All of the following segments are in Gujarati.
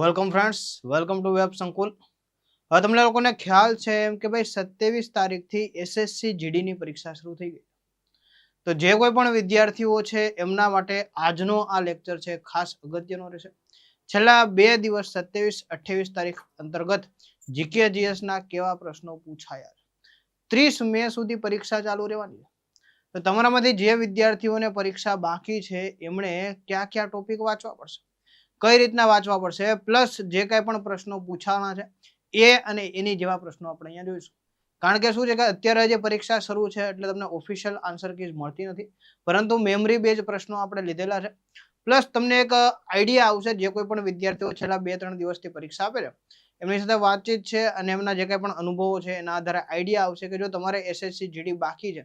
Welcome friends, welcome to web સંકુલ. હવે તમને લોકોને ખ્યાલ છે એમ કે ભાઈ 27 તારીખથી એસએસસી જીડી ની પરીક્ષા શરૂ થઈ ગઈ. તો જે કોઈ પણ વિદ્યાર્થીઓ છે એમના માટે આજનો આ લેક્ચર છે ખાસ અગત્યનો રહેશે. છેલ્લા 2 દિવસ 27-28 તારીખ અંતર્ગત જીકે જીએસ ના કેવા પ્રશ્નો પૂછાયા, 30 મે સુધી પરીક્ષા ચાલુ રહેવાની. તો તમારામાંથી જે વિદ્યાર્થીઓને પરીક્ષા બાકી છે એમણે કયા કયા ટોપિક વાંચવા પડશે, કઈ રીતના વાંચવા પડશે, પ્લસ જે કઈ પણ પ્રશ્નો પૂછાવાના છે એ અને એની જેવા પ્રશ્નો આપણે અહીંયા જોઈશું. કારણ કે શું છે કે અત્યારે જે પરીક્ષા શરૂ છે એટલે તમને ઓફિશિયલ આન્સર કીઝ મળતી નથી, પરંતુ મેમરી બેઝ પ્રશ્નો આપણે લીધેલા છે. પ્લસ તમને એક આઈડિયા આવશે, જે કોઈ પણ વિદ્યાર્થીઓ છેલ્લા 2-3 દિવસથી પરીક્ષા આપે છે એમની સાથે વાતચીત છે અને એમના જે કઈ પણ અનુભવો છે એના આધારે આઈડિયા આવશે કે જો તમારે એસએસસી જીડી બાકી છે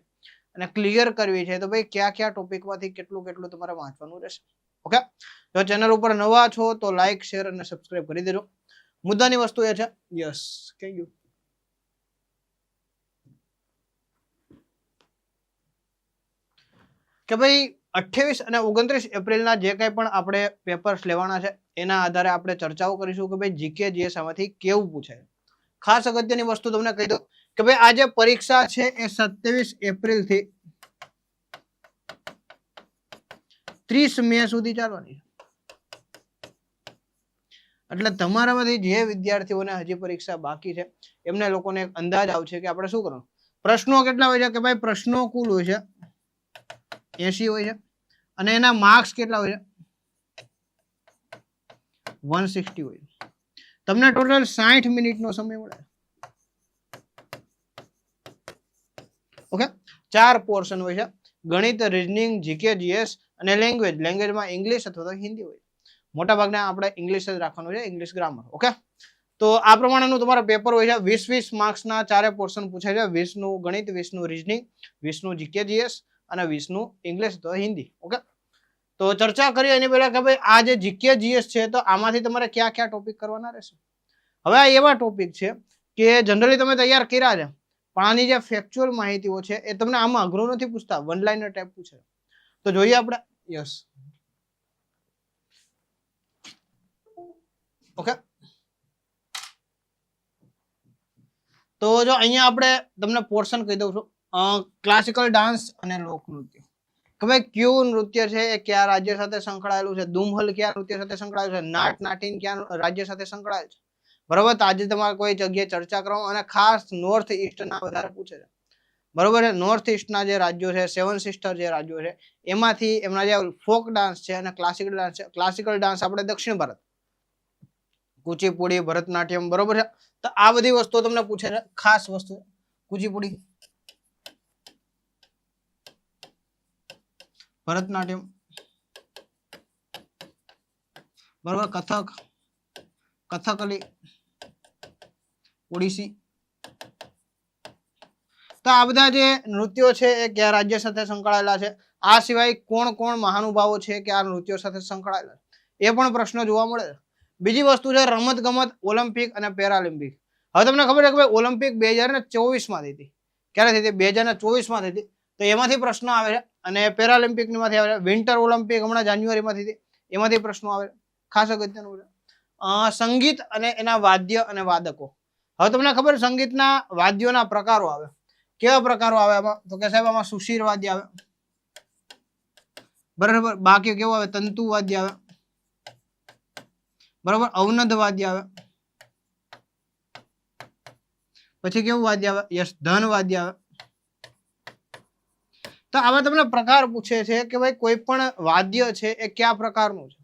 અને ક્લિયર કરવી છે તો ભાઈ કયા કયા ટોપિકમાંથી કેટલું કેટલું તમારે વાંચવાનું રહેશે. ઓકે, જો ચેનલ ઉપર નવા છો તો લાઈક, શેર અને સબસ્ક્રાઇબ કરી દેજો. મુદ્દાની વસ્તુ એ છે, યસ થેન્ક યુ, કે ભાઈ 28 અને 29 એપ્રિલના જે કંઈ પણ આપણે પેપર્સ લેવાના છે એના આધારે આપણે ચર્ચાઓ કરીશું કે ભાઈ જીકે જીએસ આમાંથી કેવું પૂછાય. ખાસ અગત્યની વસ્તુ તમને કહી દઉં કે ભાઈ આ જે પરીક્ષા છે એ 27 એપ્રિલ થી 30 મે સુધી ચાલવાની. એટલે તમારામાંથી જે વિદ્યાર્થીઓને હજી પરીક્ષા બાકી છે એમને લોકોને એક અંદાજ આવશે કે આપણે શું કરવાનું. પ્રશ્નો કેટલા હોય છે કે ભાઈ પ્રશ્નો કુલ હોય છે 80 હોય છે અને એના માર્ક્સ કેટલા હોય છે 160 હોય છે. તમને ટોટલ 60 મિનિટનો સમય મળે. ઓકે, 4 પોર્શન હોય છે: ગણિત, રીઝનિંગ, જીકે જીએસ અને લેંગ્વેજ. લેંગ્વેજમાં ઇંગ્લિશ અથવા તો હિન્દી હોય. મોટા ભાગના આપણે ઇંગ્લિશ જ રાખવાનું છે, ઇંગ્લિશ ગ્રામર. ઓકે, તો આ પ્રમાણેનું તમારા પેપર હોય છે. 20-20 માર્ક્સના 4 પોર્શન પૂછાય છે: 20 નું ગણિત, 20 નું રીઝનિંગ, 20 નું જીકે જીએસ અને 20 નું ઇંગ્લિશ તો હિન્દી. ઓકે, તો ચર્ચા કરીએ એની પહેલા કે ભાઈ આ જે જીકે જીએસ છે તો આમાંથી તમારે કયા કયા ટોપિક કરવાના રહેશે. હવે આ એવા ટોપિક છે કે જનરલી તમે તૈયાર કર્યા છે પણ આની જે ફેક્ચ્યુઅલ માહિતીઓ છે એ તમને આમાં અઘરું નથી પૂછતા, વન લાઇનર ટાઈપ પૂછે. તો જોઈએ આપણે. યસ, ઓકે, તો જો અહીંયા આપણે તમને પોર્શન કહી દઉં છું. ક્લાસિકલ ડાન્સ અને લોકનૃત્ય. કે ભાઈ કયું નૃત્ય છે એ કયા રાજ્ય સાથે સંકળાયેલું છે, દુમહલ કયા નૃત્ય સાથે સંકળાયેલું છે, નાટ નાટીન કયા રાજ્ય સાથે સંકળાયેલ છે. બરોબર, તો આજે તમારે કોઈ જગ્યાએ ચર્ચા કરવામાં અને ખાસ નોર્થ ઈસ્ટ ના વધારે પૂછે છે. બરોબર છે, નોર્થ ઈસ્ટ ના જે રાજ્યો છે, 7 સિસ્ટર જે રાજ્યો છે એમાંથી એમના જે ફોક ડાન્સ છે અને ક્લાસિકલ ડાન્સ છે. ક્લાસિકલ ડાન્સ આપણે દક્ષિણ ભારત, કુચીપુડી, ભરતનાટ્યમ. બરોબર છે, તો આ બધી વસ્તુઓ તમને પૂછે છે. ખાસ વસ્તુ કુચીપુડી, ભરતનાટ્યમ, બરોબર, કથક, કથકલી, ઓડિસી. તો આ બધા જે નૃત્યો છે એ કયા રાજ્ય સાથે સંકળાયેલા છે. આ સિવાય કોણ કોણ મહાનુભાવો છે કે આ નૃત્યો સાથે સંકળાયેલા એ પણ પ્રશ્નો જોવા મળે છે. બીજી વસ્તુ છે રમત ગમત, ઓલિમ્પિક અને પેરાલિમ્પિક. હવે તમને ખબર છે કે ભાઈ ઓલિમ્પિક 2024 માં થઈ હતી. ક્યારે થઈ હતી? 2024 માં થઈ હતી. તો એમાંથી પ્રશ્નો આવે છે. અને પેરાલિમ્પિક માંથી આવે છે. વિન્ટર ઓલિમ્પિક હમણાં જાન્યુઆરીમાં થઈ હતી, એમાંથી પ્રશ્નો આવે છે. ખાસ અગત્યનું છે સંગીત અને એના વાદ્ય અને વાદકો. હવે તમને ખબર સંગીતના વાદ્યોના પ્રકારો આવે. કેવા પ્રકારો આવે આમાં? તો કે સાહેબ આમાં સુશીર વાદ્ય આવે, બરાબર. બાકી કેવું આવે? તંતુ વાદ્ય આવે, બરાબર. અવનદ વાદ્ય આવે. પછી કેવું વાદ્ય આવે? યસ, ધન વાદ્ય આવે. તો આવા તમને પ્રકાર પૂછે છે કે ભાઈ કોઈ પણ વાદ્ય છે એ કયા પ્રકારનું છે.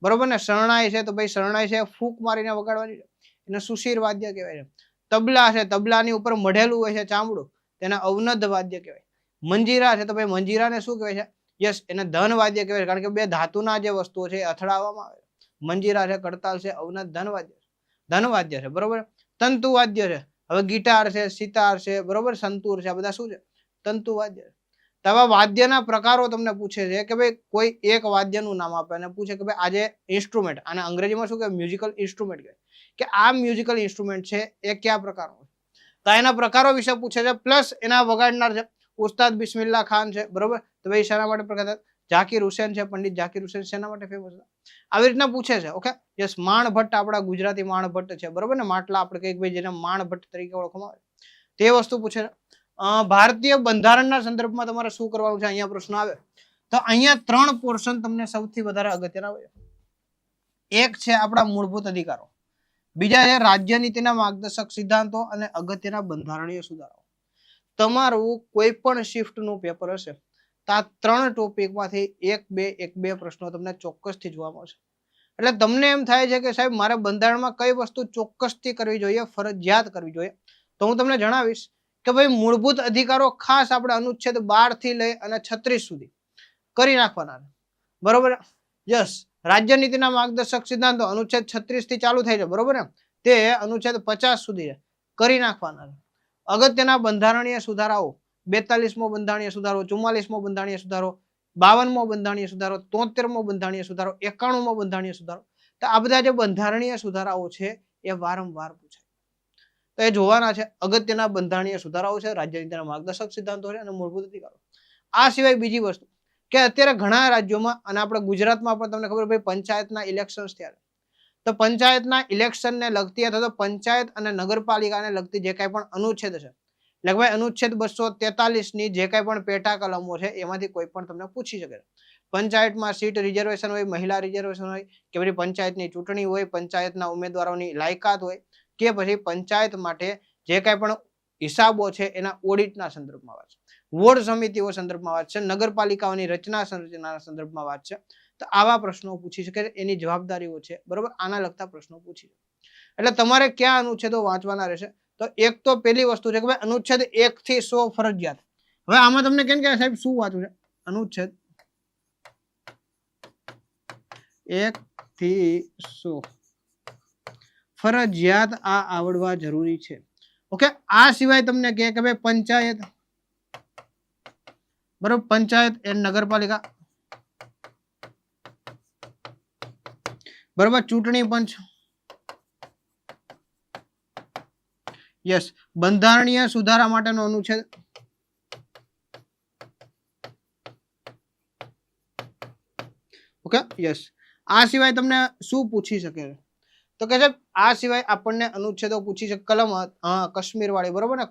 બરોબર ને, શરણાઈ છે તો ભાઈ શરણાઈ છે ફૂંક મારીને વગાડવાની છે, એને સુશીર વાદ્ય કહેવાય છે. તબલા છે, તબલાની ઉપર મઢેલું હોય છે ચામડું, તેને અવનદ વાદ્ય કહેવાય. મંજીરા છે તો ભાઈ મંજીરાને શું કહેવાય છે? યસ, એને ધન વાદ્ય કહેવાય, કારણ કે બે ધાતુના જે વસ્તુઓ છે એ અથડાવવામાં આવે. મંજીરા છે, કરતાલ છે, અવનદ ધન વાદ્ય છે. બરોબર. તંતુ વાદ્ય છે, હવે ગિટાર છે, સિતાર છે, બરોબર, સંતૂર છે, આ બધા શું છે? તંતુ વાદ્ય. તો આવા વાદ્યના પ્રકારો તમને પૂછે છે કે ભાઈ કોઈ એક વાદ્યનું નામ આપે અને પૂછે કે ભાઈ આજે ઇન્સ્ટ્રુમેન્ટ, અને અંગ્રેજીમાં શું કહેવાય? મ્યુઝિકલ ઇન્સ્ટ્રુમેન્ટ કહેવાય, કે આ મ્યુઝિકલ ઇન્સ્ટ્રુમેન્ટ છે એ કયા પ્રકારનો. તો એના પ્રકારો વિશે પૂછે છે. પ્લસ એના વગાડનાર છે ઉસ્તાદ બિસ્મિલ્લા ખાન છે, બરોબર. તો ભાઈ શેના માટે પ્રખ્યાત? ઝાકીર હુસેન છે, પંડિત ઝાકીર હુસેન શેના માટે ફેમસ છે? આવી રીતના પૂછે છે. ઓકે, યસ, માણભટ્ટ આપણા ગુજરાતી માણભટ્ટ છે, બરોબર ને, માટલા આપણે કઈક ભાઈ જેને માણભટ્ટ તરીકે ઓળખવામાં આવે તે વસ્તુ પૂછે છે. ભારતીય બંધારણના સંદર્ભમાં તમારે શું કરવાનું છે, અહીંયા પ્રશ્ન આવે તો અહીંયા 3 પોર્શન તમને સૌથી વધારે અગત્યના હોય. એક છે આપણા મૂળભૂત અધિકારો, બીજા છે રાજ્ય નીતિના માર્ગદર્શક સિદ્ધાંતો અને અગત્યના બંધારણીય સુધારાઓ. તમારું કોઈ પણ શિફ્ટ નું પેપર હશે તો આ 3 ટોપિકમાંથી 1-2 પ્રશ્નો તમને ચોક્કસથી જોવા મળશે. એટલે તમને એમ થાય છે કે સાહેબ મારે બંધારણમાં કઈ વસ્તુ ચોક્કસથી કરવી જોઈએ, ફરજિયાત કરવી જોઈએ, તો હું તમને જણાવીશ કે ભાઈ મૂળભૂત અધિકારો ખાસ આપણે અનુચ્છેદ 12 થી લઈ અને 36 સુધી કરી નાખવાના, બરોબર. યસ, રાજ્ય નીતિના માર્ગદર્શક સિદ્ધાંતો અનુચ્છેદ 36 થી ચાલુ થાય છે, બરોબર ને, તે અનુચ્છેદ 50 સુધી કરી નાખવાના. અગત્યના બંધારણીય સુધારાઓ 42મો બંધારણીય સુધારો, 44મો બંધારણીય સુધારો, 52મો બંધારણીય સુધારો, 73મો બંધારણીય સુધારો, 91મો બંધારણીય સુધારો. તો આ બધા જે બંધારણીય સુધારાઓ છે એ વારંવાર પૂછાય, તો એ જોવાના છે. અગત્યના બંધારણીય સુધારાઓ છે, રાજ્ય નીતિના માર્ગદર્શક સિદ્ધાંતો છે અને મૂળભૂત અધિકારો. આ સિવાય બીજી વસ્તુ કે અત્યારે ઘણા રાજ્યોમાં અને આપણે ગુજરાતમાં પણ તમને ખબર ભાઈ પંચાયતના ઇલેક્શન્સ થયા, તો પંચાયતના ઇલેક્શનને લગતી અથવા તો પંચાયત અને નગરપાલિકાને લગતી જે કાંઈ પણ અનુચ્છેદ છે, એટલે ભાઈ અનુચ્છેદ 243 ની જે કાંઈ પણ પેટા કલમો છે એમાંથી કોઈ પણ તમને પૂછી શકે. પંચાયતમાં સીટ રિઝર્વેશન હોય, મહિલા રિઝર્વેશન હોય, કે પછી પંચાયતની ચૂંટણી હોય, પંચાયતના ઉમેદવારોની લાયકાત હોય, કે પછી પંચાયત માટે જે કાંઈ પણ હિસાબો છે એના ઓડિટના સંદર્ભમાં વાત છે, વોર્ડ સમિતિઓ સંદર્ભમાં વાત છે, નગરપાલિકાઓની રચના સંરચનાના સંદર્ભમાં વાત છે. તો આવા પ્રશ્નો પૂછી શકે, એની જવાબદારીઓ છે, બરોબર, આના લગતા પ્રશ્નો પૂછી શકે. એટલે તમારે ક્યાં અનુચ્છેદો વાંચવાના રહેશે, તો એક તો પહેલી વસ્તુ છે કે ભાઈ અનુચ્છેદ 1 થી 100 ફરજિયાત. હવે આમાં તમને કેમ કે સાહેબ શું વાંચવું છે, અનુચ્છેદ 1 થી 100 ફરજિયાત આ આવડવા જરૂરી છે. ઓકે, આ સિવાય તમને કહે કે ભાઈ પંચાયત, બરોબર, પંચાયત એ નગરપાલિકા, બરોબર, ચૂંટણી પંચ, યસ, બંધારણીય સુધારા માટેનો અનુચ્છેદ, ઓકે, યસ. આ સિવાય તમને શું પૂછી શકે, તો કે સાહેબ આ સિવાય આપણને અનુચ્છેદો પૂછી શકે, કલમ કાશ્મીર વાળી, બરોબર ને,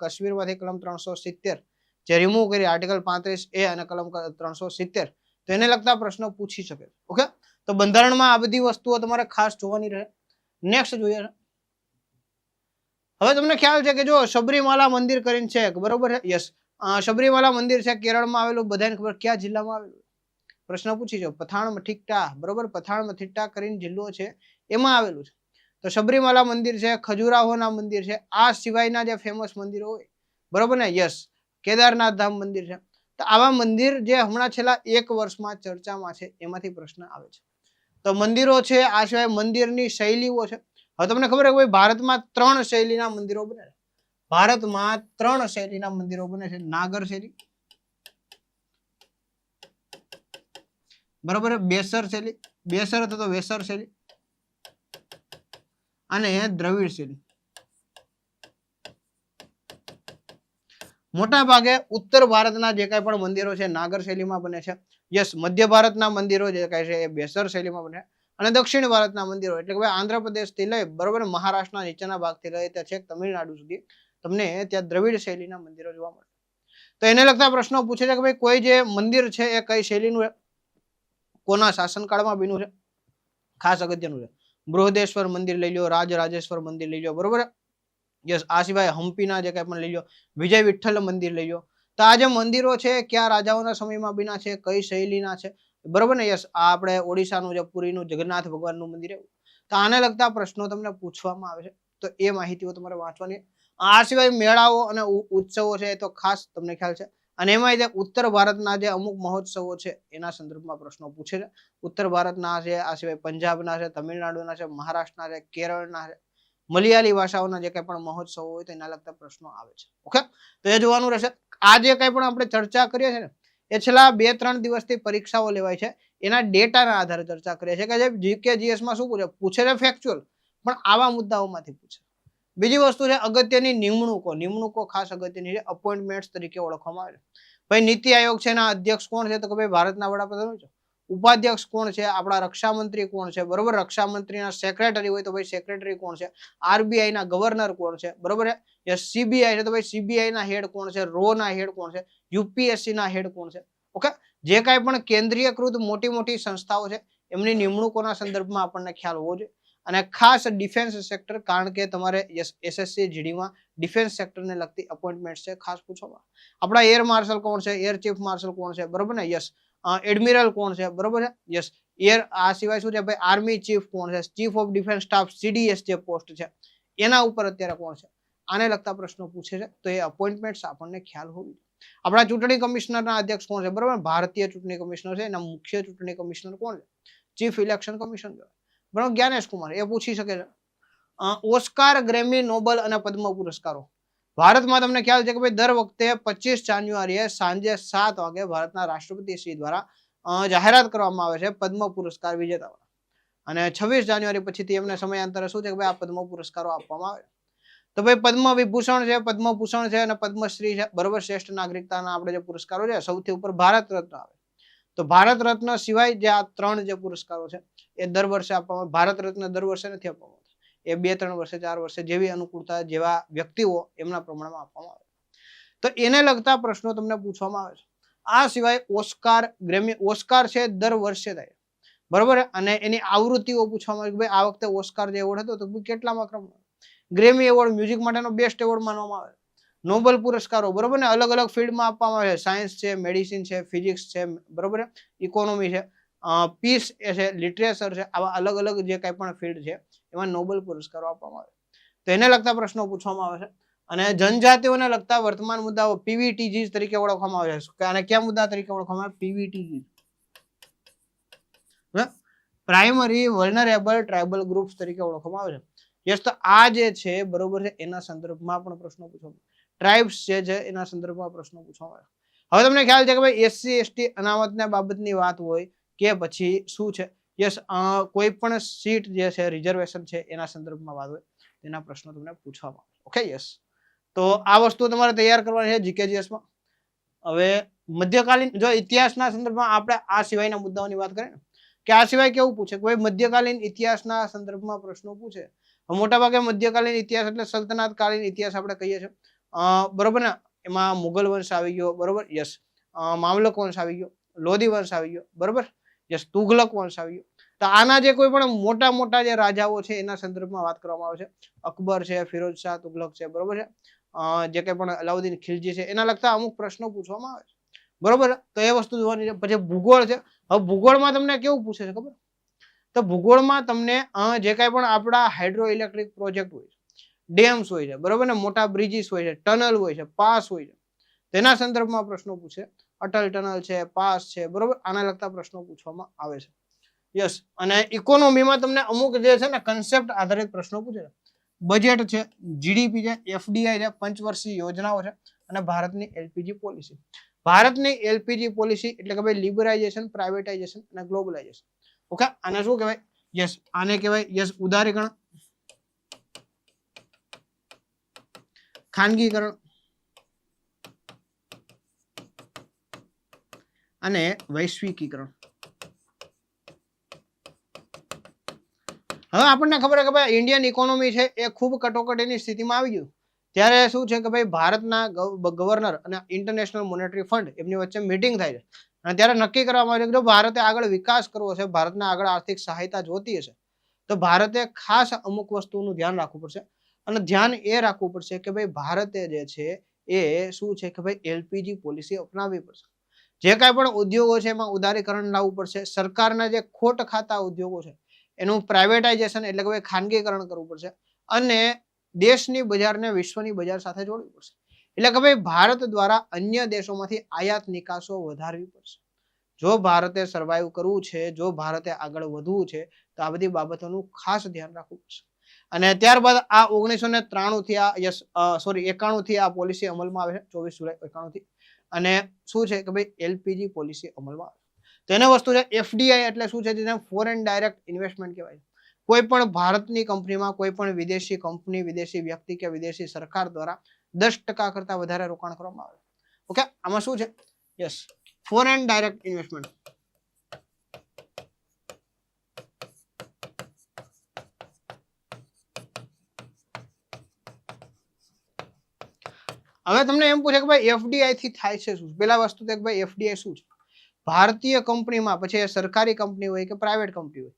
કાશ્મીર માંથી કલમ 370 જે રિમૂવ કરી, આર્ટિકલ 35A અને કલમ 370, તો એને લગતા પ્રશ્નો પૂછી શકે. ઓકે, તો બંધારણમાં આ બધી વસ્તુઓ તમારે ખાસ જોવાની રહે. નેક્સ્ટ જોઈએ, હવે તમને ખ્યાલ છે કે જો સબરીમાલા મંદિર કરીને છે, બરોબર છે, યસ, સબરીમાલા મંદિર છે કેરળમાં આવેલું, બધાને ખબર કયા જિલ્લામાં આવેલું, પ્રશ્ન પૂછી છે, પથાણમથિટ્ટા, બરોબર, પથાણમથિટ્ટા કરીને જિલ્લો છે એમાં આવેલું છે. તો સબરીમાલા મંદિર છે, ખજુરાહોના મંદિર છે, આ સિવાયના જે ફેમસ મંદિરો હોય, બરોબર ને, યસ, કેદારનાથ ધામ મંદિર છે. તો આવા મંદિર જે હમણાં છેલ્લા 1 વર્ષમાં ચર્ચામાં છે એમાંથી પ્રશ્ન આવે છે. તો મંદિરો છે, આ સિવાય મંદિરની શૈલીઓ છે. હવે તમને ખબર છે કે ભારતમાં 3 શૈલીના મંદિરો બને છે, ભારતમાં 3 શૈલીના મંદિરો બને છે, નાગર શૈલી, બરોબર, બેસર શૈલી, બેસર અથવા તો વેસર શૈલી અને દ્રવિડ શૈલી. મોટા ભાગે ઉત્તર ભારતના જે કાંઈ પણ મંદિરો છે નાગર શૈલીમાં બને છે. યસ, મધ્ય ભારતના મંદિરો જે કાંઈ છે એ બેસર શૈલીમાં બને, અને દક્ષિણ ભારતના મંદિરો એટલે કે ભાઈ આંધ્રપ્રદેશ થી લઈ, બરોબર, મહારાષ્ટ્રના નીચેના ભાગથી લઈ ત્યાં છેક તમિલનાડુ સુધી તમને ત્યાં દ્રવિડ શૈલીના મંદિરો જોવા મળે. તો એને લગતા પ્રશ્નો પૂછે છે કે ભાઈ કોઈ જે મંદિર છે એ કઈ શૈલીનું છે, કોના શાસનકાળમાં બન્યું છે, ખાસ અગત્યનું છે. બૃહદેશ્વર મંદિર લઈ લો, રાજરાજેશ્વર મંદિર લઈ લો, બરોબર, યસ. આ સિવાય હમ્પીના જે કાંઈ પણ લઈ લો, વિજય વિઠ્ઠલ મંદિર લઈ લો. તો આ જે મંદિરો છે કયા રાજાઓના સમયમાં બન્યા છે, કઈ શૈલીના છે, બરોબર ને, યસ. આ આપણે ઓડિશાનું જે પુરીનું જગન્નાથ ભગવાનનું મંદિર, તો આને લગતા પ્રશ્નો તમને પૂછવામાં આવે છે, તો એ માહિતીઓ તમારે વાંચવાની. આ સિવાય મેળાઓ અને ઉત્સવો છે એ તો ખાસ તમને ખ્યાલ છે, અને એમાં જે ઉત્તર ભારતના જે અમુક મહોત્સવો છે એના સંદર્ભમાં પ્રશ્નો પૂછે છે. ઉત્તર ભારતના છે, આ સિવાય પંજાબના છે, તમિલનાડુના છે, મહારાષ્ટ્રના છે, કેરળના છે, મલયાલી ભાષાઓના જે કંઈ પણ મહોત્સવો હોય તો એના લગતા પ્રશ્નો આવે છે. ઓકે, તો એ જોવાનું રહેશે. આ જે કંઈ પણ આપણે ચર્ચા કરીએ છીએ ને એ છેલ્લા 2-3 દિવસથી પરીક્ષાઓ લેવાય છે એના ડેટાના આધારે ચર્ચા કરીએ છીએ કે જે જીકે જીએસમાં શું પૂછે છે ફેક્ચ્યુઅલ, પણ આવા મુદ્દાઓમાંથી પૂછે. બીજી વસ્તુ છે અગત્યની નિમણૂકો, નિમણૂકો ખાસ અગત્યની છે, અપોઇન્ટમેન્ટ્સ તરીકે ઓળખવામાં આવે છે. ભાઈ નીતિ આયોગ છે એના અધ્યક્ષ કોણ છે, તો કે ભાઈ ભારતના વડાપ્રધાન છે, ઉપાધ્યક્ષ કોણ છે, આપણા રક્ષામંત્રી કોણ છે, બરોબર, રક્ષામંત્રીના સેક્રેટરી હોય તો ભાઈ સેક્રેટરી કોણ છે, આરબીઆઈ ના ગવર્નર કોણ છે, બરોબર છે, યસ, સીબીઆઈ છે તો ભાઈ સીબીઆઈ ના હેડ કોણ છે, રો ના હેડ કોણ છે, યુપીએસસી ના હેડ કોણ છે. ઓકે, જે કાંઈ પણ કેન્દ્રીયકૃત મોટી મોટી સંસ્થાઓ છે એમની નિમણૂકોના સંદર્ભમાં આપણને ખ્યાલ હોવો જોઈએ. અને ખાસ ડિફેન્સ સેક્ટર, કારણ કે તમારે એસએસસી જીડીમાં ડિફેન્સ સેક્ટરને લગતી અપોઇન્ટમેન્ટ છે ખાસ પૂછવામાં. આપણા એર માર્શલ કોણ છે, એર ચીફ માર્શલ કોણ છે, બરોબર ને, યસ, એડમિરલ કોણ છે, બરોબર છે, યસ, એર, આ સિવાય શું છે ભાઈ, આર્મી ચીફ કોણ છે, chief of defence staff CDS જે પોસ્ટ છે એના ઉપર અત્યારે કોણ છે, આને લગતા પ્રશ્નો પૂછે છે તો એ અપોઇન્ટમેન્ટ આપણને ખ્યાલ હોવી જોઈએ. આપણા ચૂંટણી કમિશનરના અધ્યક્ષ કોણ છે, બરોબર, ભારતીય ચૂંટણી કમિશનર છે, એના મુખ્ય ચૂંટણી કમિશનર કોણ છે, ચીફ ઇલેક્શન કમિશન, બરોબર, જ્ઞાનેશ કુમાર, એ પૂછી શકે છે. ઓસ્કાર, ગ્રેમી, નોબલ અને પદ્મ પુરસ્કારો ભારતમાં તમને ખ્યાલ છે કે ભાઈ દર વખતે 25 જાન્યુઆરીએ સાંજે 7 વાગે ભારતના રાષ્ટ્રપતિ શ્રી દ્વારા જાહેરાત કરવામાં આવે છે પદ્મ પુરસ્કાર વિજેતાઓ, અને 26 જાન્યુઆરી પછીથી એમને સમયાંતરે શું છે કે ભાઈ આ પદ્મ પુરસ્કારો આપવામાં આવે. તો ભાઈ પદ્મ વિભૂષણ છે, પદ્મભૂષણ છે અને પદ્મશ્રી છે, બરોબર, શ્રેષ્ઠ નાગરિકતાના આપણે જે પુરસ્કારો છે, સૌથી ઉપર ભારત રત્ન આવે. તો ભારત રત્ન સિવાય જે આ 3 જે પુરસ્કારો છે એ દર વર્ષે આપવામાં, ભારત રત્ન દર વર્ષે નથી આપવામાં, એ 2-3 વર્ષે, 4 વર્ષે જેવી અનુકૂળતા, જેવા વ્યક્તિઓ એમના પ્રમાણમાં આપવામાં આવે. તો એને લગતા પ્રશ્નો તમને પૂછવામાં આવે છે. આ સિવાય ઓસ્કાર, ગ્રેમી, ઓસ્કાર છે દર વર્ષે થાય, બરોબર, અને એની આવૃત્તિઓ પૂછવામાં આવે કે ભાઈ આ વખતે ઓસ્કાર જે એવોર્ડ હતો તો કેટલામાં ક્રમમાં. ગ્રેમી એવોર્ડ મ્યુઝિક માટેનો બેસ્ટ એવોર્ડ માનવામાં આવે. નોબેલ પુરસ્કારો, બરોબર ને, અલગ અલગ ફિલ્ડમાં આપવામાં આવે છે, સાયન્સ છે, મેડિસિન છે, ફિઝિક્સ છે, બરોબર, ઇકોનોમી છે, પીસ છે, લિટરેચર છે, આવા અલગ અલગ જે કાંઈ પણ ફિલ્ડ છે એમાં નોબેલ પુરસ્કારો આપવામાં આવે. તો એને લગતા પ્રશ્નો પૂછવામાં આવે છે. અને જનજાતિઓને લગતા વર્તમાન મુદ્દાઓ પીવીટીજી તરીકે ઓળખવામાં આવે છે. અને કયા મુદ્દા તરીકે ઓળખવામાં આવે? PVTG, primary vulnerable tribal groups તરીકે ઓળખવામાં આવે છે. યસ, તો આ જે છે, બરોબર છે, એના સંદર્ભમાં પણ પ્રશ્નો પૂછવામાં, ટ્રાઇબ્સ જે છે એના સંદર્ભમાં પ્રશ્નો પૂછવામાં આવે. હવે તમને ખ્યાલ છે કે ભાઈ એસસી એસટી અનામતના બાબતની વાત હોય કે પછી શું છે, યસ, કોઈ પણ સીટ જે છે રિઝર્વેશન છે એના સંદર્ભમાં વાત હોય તેના પ્રશ્નો તમને પૂછવામાં આવે. ઓકે, યસ, તો આ વસ્તુ તમારે તૈયાર કરવાની છે જીકેજીએસમાં. હવે મધ્યકાલીન, જો ઇતિહાસના સંદર્ભમાં આપણે આ સિવાયના મુદ્દાઓની વાત કરીએ ને, કે આ સિવાય કેવું પૂછે કે ભાઈ મધ્યકાલીન ઇતિહાસના સંદર્ભમાં પ્રશ્નો પૂછે. મોટાભાગે મધ્યકાલીન ઇતિહાસ એટલે સલ્તનત કાલીન ઇતિહાસ આપણે કહીએ છીએ, બરોબર ને, એમાં મુગલ વંશ આવી ગયો, બરોબર, યસ, મામલક વંશ આવી ગયો, લોધી વંશ આવી ગયો, બરોબર, યસ, તુગલક વંશ આવી ગયો. તો આના જે કોઈ પણ મોટા મોટા જે રાજાઓ છે એના સંદર્ભમાં વાત કરવામાં આવે છે. અકબર છે, ફિરોજ શાહ તુગલક છે, બરોબર છે, જે કંઈ પણ અલાઉદ્દીન ખિલજી છે, એના લગતા અમુક પ્રશ્નો પૂછવામાં આવે છે, બરોબર. તો એ વસ્તુ જોવાની છે. પછી ભૂગોળ છે. હવે ભૂગોળમાં તમને કેવું પૂછે છે ખબર? તો ભૂગોળમાં તમને જે કાંઈ પણ આપણા હાઇડ્રો ઇલેક્ટ્રિક પ્રોજેક્ટ હોય છે, ડેમ્સ હોય છે, બરોબર ને, મોટા બ્રિજીસ હોય છે, ટનલ હોય છે, પાસ હોય છે, તેના સંદર્ભમાં પ્રશ્નો પૂછે. અટલ ટનલ છે, પાસ છે, બરોબર, આના લગતા પ્રશ્નો પૂછવામાં આવે છે. યસ, અને ઇકોનોમીમાં તમને અમુક જે છે ને કન્સેપ્ટ આધારિત પ્રશ્નો પૂછે છે. બજેટ છે, જીડીપી છે, એફડીઆઈ છે, પંચવર્ષીય યોજનાઓ છે, અને ભારતની એલપીજી પોલિસી. ભારતની એલપીજી પોલિસી એટલે કે ભાઈ લિબરાઇઝેશન, પ્રાઇવેટાઇઝેશન અને ગ્લોબલાઇઝેશન. ઓકે, આને શું કહેવાય? યસ, આને કહેવાય યસ ઉદારીકરણ, ખાનગીકરણ અને વૈશ્વિકીકરણ. હવે આપણને ખબર છે કે ભાઈ ઇન્ડિયન ઇકોનોમી છે એ ખૂબ કટોકટીની સ્થિતિમાં આવી ગયું. ત્યારે શું છે કે ભાઈ ભારતના ગવર્નર અને ઇન્ટરનેશનલ મોનેટરી ફંડ એમની વચ્ચે મીટિંગ થાય છે, અને ત્યારે નક્કી કરવામાં આવ્યું કે જો ભારતે આગળ વિકાસ કરવો છે, ભારતને આગળ આર્થિક સહાયતા જોતી હશે, તો ભારતે ખાસ અમુક વસ્તુનું ધ્યાન રાખવું પડશે. અને ધ્યાન એ રાખવું પડશે કે ભાઈ ભારતે જે છે એ શું છે કે ભાઈ એલપીજી પોલિસી અપનાવવી પડશે. જે કાંઈ પણ ઉદ્યોગો છે એમાં ઉદારીકરણ લાવવું પડશે. સરકારના જે ખોટ ખાતા ઉદ્યોગો છે એનું પ્રાઇવેટાઇઝેશન એટલે કે ખાનગીકરણ કરવું પડશે, અને દેશની બજારને વિશ્વની બજાર સાથે જોડવી પડશે. એટલે કે ભાઈ ભારત દ્વારા અન્ય દેશોમાંથી આયાત નિકાસો વધારવી પડશે. જો ભારતે સર્વાઈવ કરવું છે, જો ભારતે આગળ વધવું છે, તો આ બધી બાબતોનું ખાસ ધ્યાન રાખવું પડશે. અને ત્યારબાદ આ 1993 થી આ 91 થી આ પોલિસી અમલમાં આવે છે, 24 જુલાઈ 91 થી. અને શું છે કે ભાઈ એલપીજી પોલિસી અમલમાં આવે. તેને વસ્તુ છે એફડીઆઈ એટલે શું છે, જેને ફોરેન ડાયરેક્ટ ઇન્વેસ્ટમેન્ટ કહેવાય. કોઈ પણ ભારતની કંપનીમાં કોઈ પણ વિદેશી કંપની, વિદેશી વ્યક્તિ કે વિદેશી સરકાર દ્વારા 10% કરતા વધારે રોકાણ કરવામાં આવે. ઓકે, આમાં શું છે? Yes, foreign direct investment. હવે તમને એમ પૂછે કે ભાઈ એફડીઆઈ થી થાય છે શું? પેલા વસ્તુ તો કે ભાઈ એફડીઆઈ શું છે? ભારતીય કંપનીમાં, પછી એ સરકારી કંપની હોય કે પ્રાઇવેટ કંપની હોય,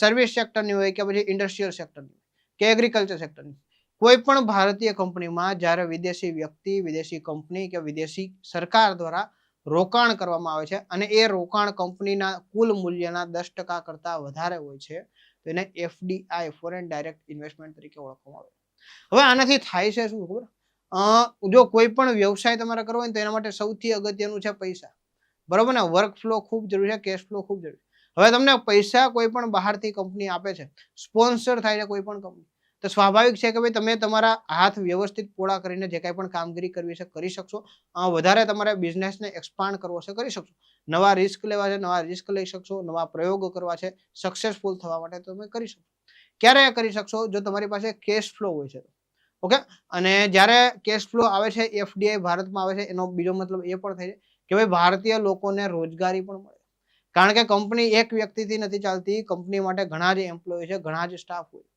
સર્વિસ સેક્ટરની હોય કે પછી ઇન્ડસ્ટ્રીયલ સેક્ટરની કે એગ્રીકલ્ચર સેક્ટરની, કોઈ પણ ભારતીય કંપનીમાં જ્યારે વિદેશી વ્યક્તિ, વિદેશી કંપની કે વિદેશી સરકાર દ્વારા રોકાણ કરવામાં આવે છે અને એ રોકાણ કંપનીના કુલ મૂલ્યના 10% કરતા વધારે હોય છે તો એને એફડીઆઈ, ફોરેન ડાયરેક્ટ ઇન્વેસ્ટમેન્ટ તરીકે ઓળખવામાં આવે છે. હવે આનાથી થાય છે શું ખબર? જો કોઈ પણ વ્યવસાય તમારે કરવો હોય તો એના માટે સૌથી અગત્યનું છે પૈસા, બરોબર ને? વર્ક ફ્લો ખૂબ જરૂરી છે, કેશ ફ્લો ખૂબ જરૂરી. હવે તમને પૈસા કોઈ પણ બહારથી કંપની આપે છે, સ્પોન્સર થાય છે કોઈ પણ કંપની, તો સ્વાભાવિક છે કે ભાઈ તમે તમારા હાથ વ્યવસ્થિત પોળા કરીને જે કાંઈ પણ કામગીરી કરવી છે કરી શકશો. વધારે તમારે બિઝનેસને એક્સપાન્ડ કરવો છે કરી શકશો, નવા રિસ્ક લેવા છે નવા રિસ્ક લઈ શકશો, નવા પ્રયોગો કરવા છે સક્સેસફુલ થવા માટે તમે કરી શકશો. ક્યારે કરી શકશો? જો તમારી પાસે કેશ ફ્લો હોય છે. ઓકે, અને જ્યારે કેશ ફ્લો આવે છે, એફડીઆઈ ભારતમાં આવે છે, એનો બીજો મતલબ એ પણ થાય છે કે ભાઈ ભારતીય લોકોને રોજગારી પણ મળે. કારણ કે કંપની એક વ્યક્તિથી નથી ચાલતી, કંપની માટે ઘણા જ એમ્પ્લોય છે, ઘણા જ સ્ટાફ હોય.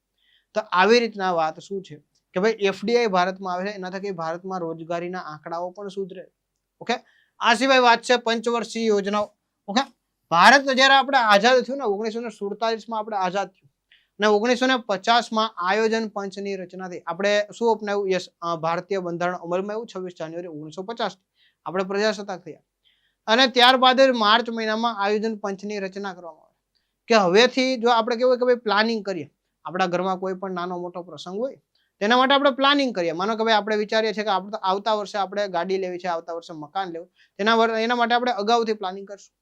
તો આવી રીતના વાત શું છે કે ભાઈ એફડીઆઈ ભારતમાં આવે છે, એના થકી ભારતમાં રોજગારીના આંકડાઓ પણ સુધરે. ઓકે, આ સિવાય વાત છે પંચવર્ષીય યોજનાઓ. ઓકે, ભારત જ્યારે આપણે આઝાદ થયું ને 1947માં આપણે આઝાદ થયું અને 1950માં આયોજન પંચની રચના થઈ. આપણે શું અપનાવ્યું? યસ, ભારતીય બંધારણ અમલમાં આવ્યું 26 જાન્યુઆરી 1950 આપણે પ્રજાસત્તાક થયા. અને ત્યારબાદ જ માર્ચ મહિનામાં આયોજન પંચની રચના કરવામાં આવે કે હવેથી જો આપણે કેવું કે ભાઈ પ્લાનિંગ કરીએ, આપણા ઘરમાં કોઈ પણ નાનો મોટો પ્રસંગ હોય તેના માટે આપણે પ્લાનિંગ કરીએ. માનો કે ભાઈ આપણે વિચારીએ છીએ કે આવતા વર્ષે આપણે ગાડી લેવી છે, આવતા વર્ષે મકાન લેવું, એના માટે આપણે અગાઉથી પ્લાનિંગ કરશું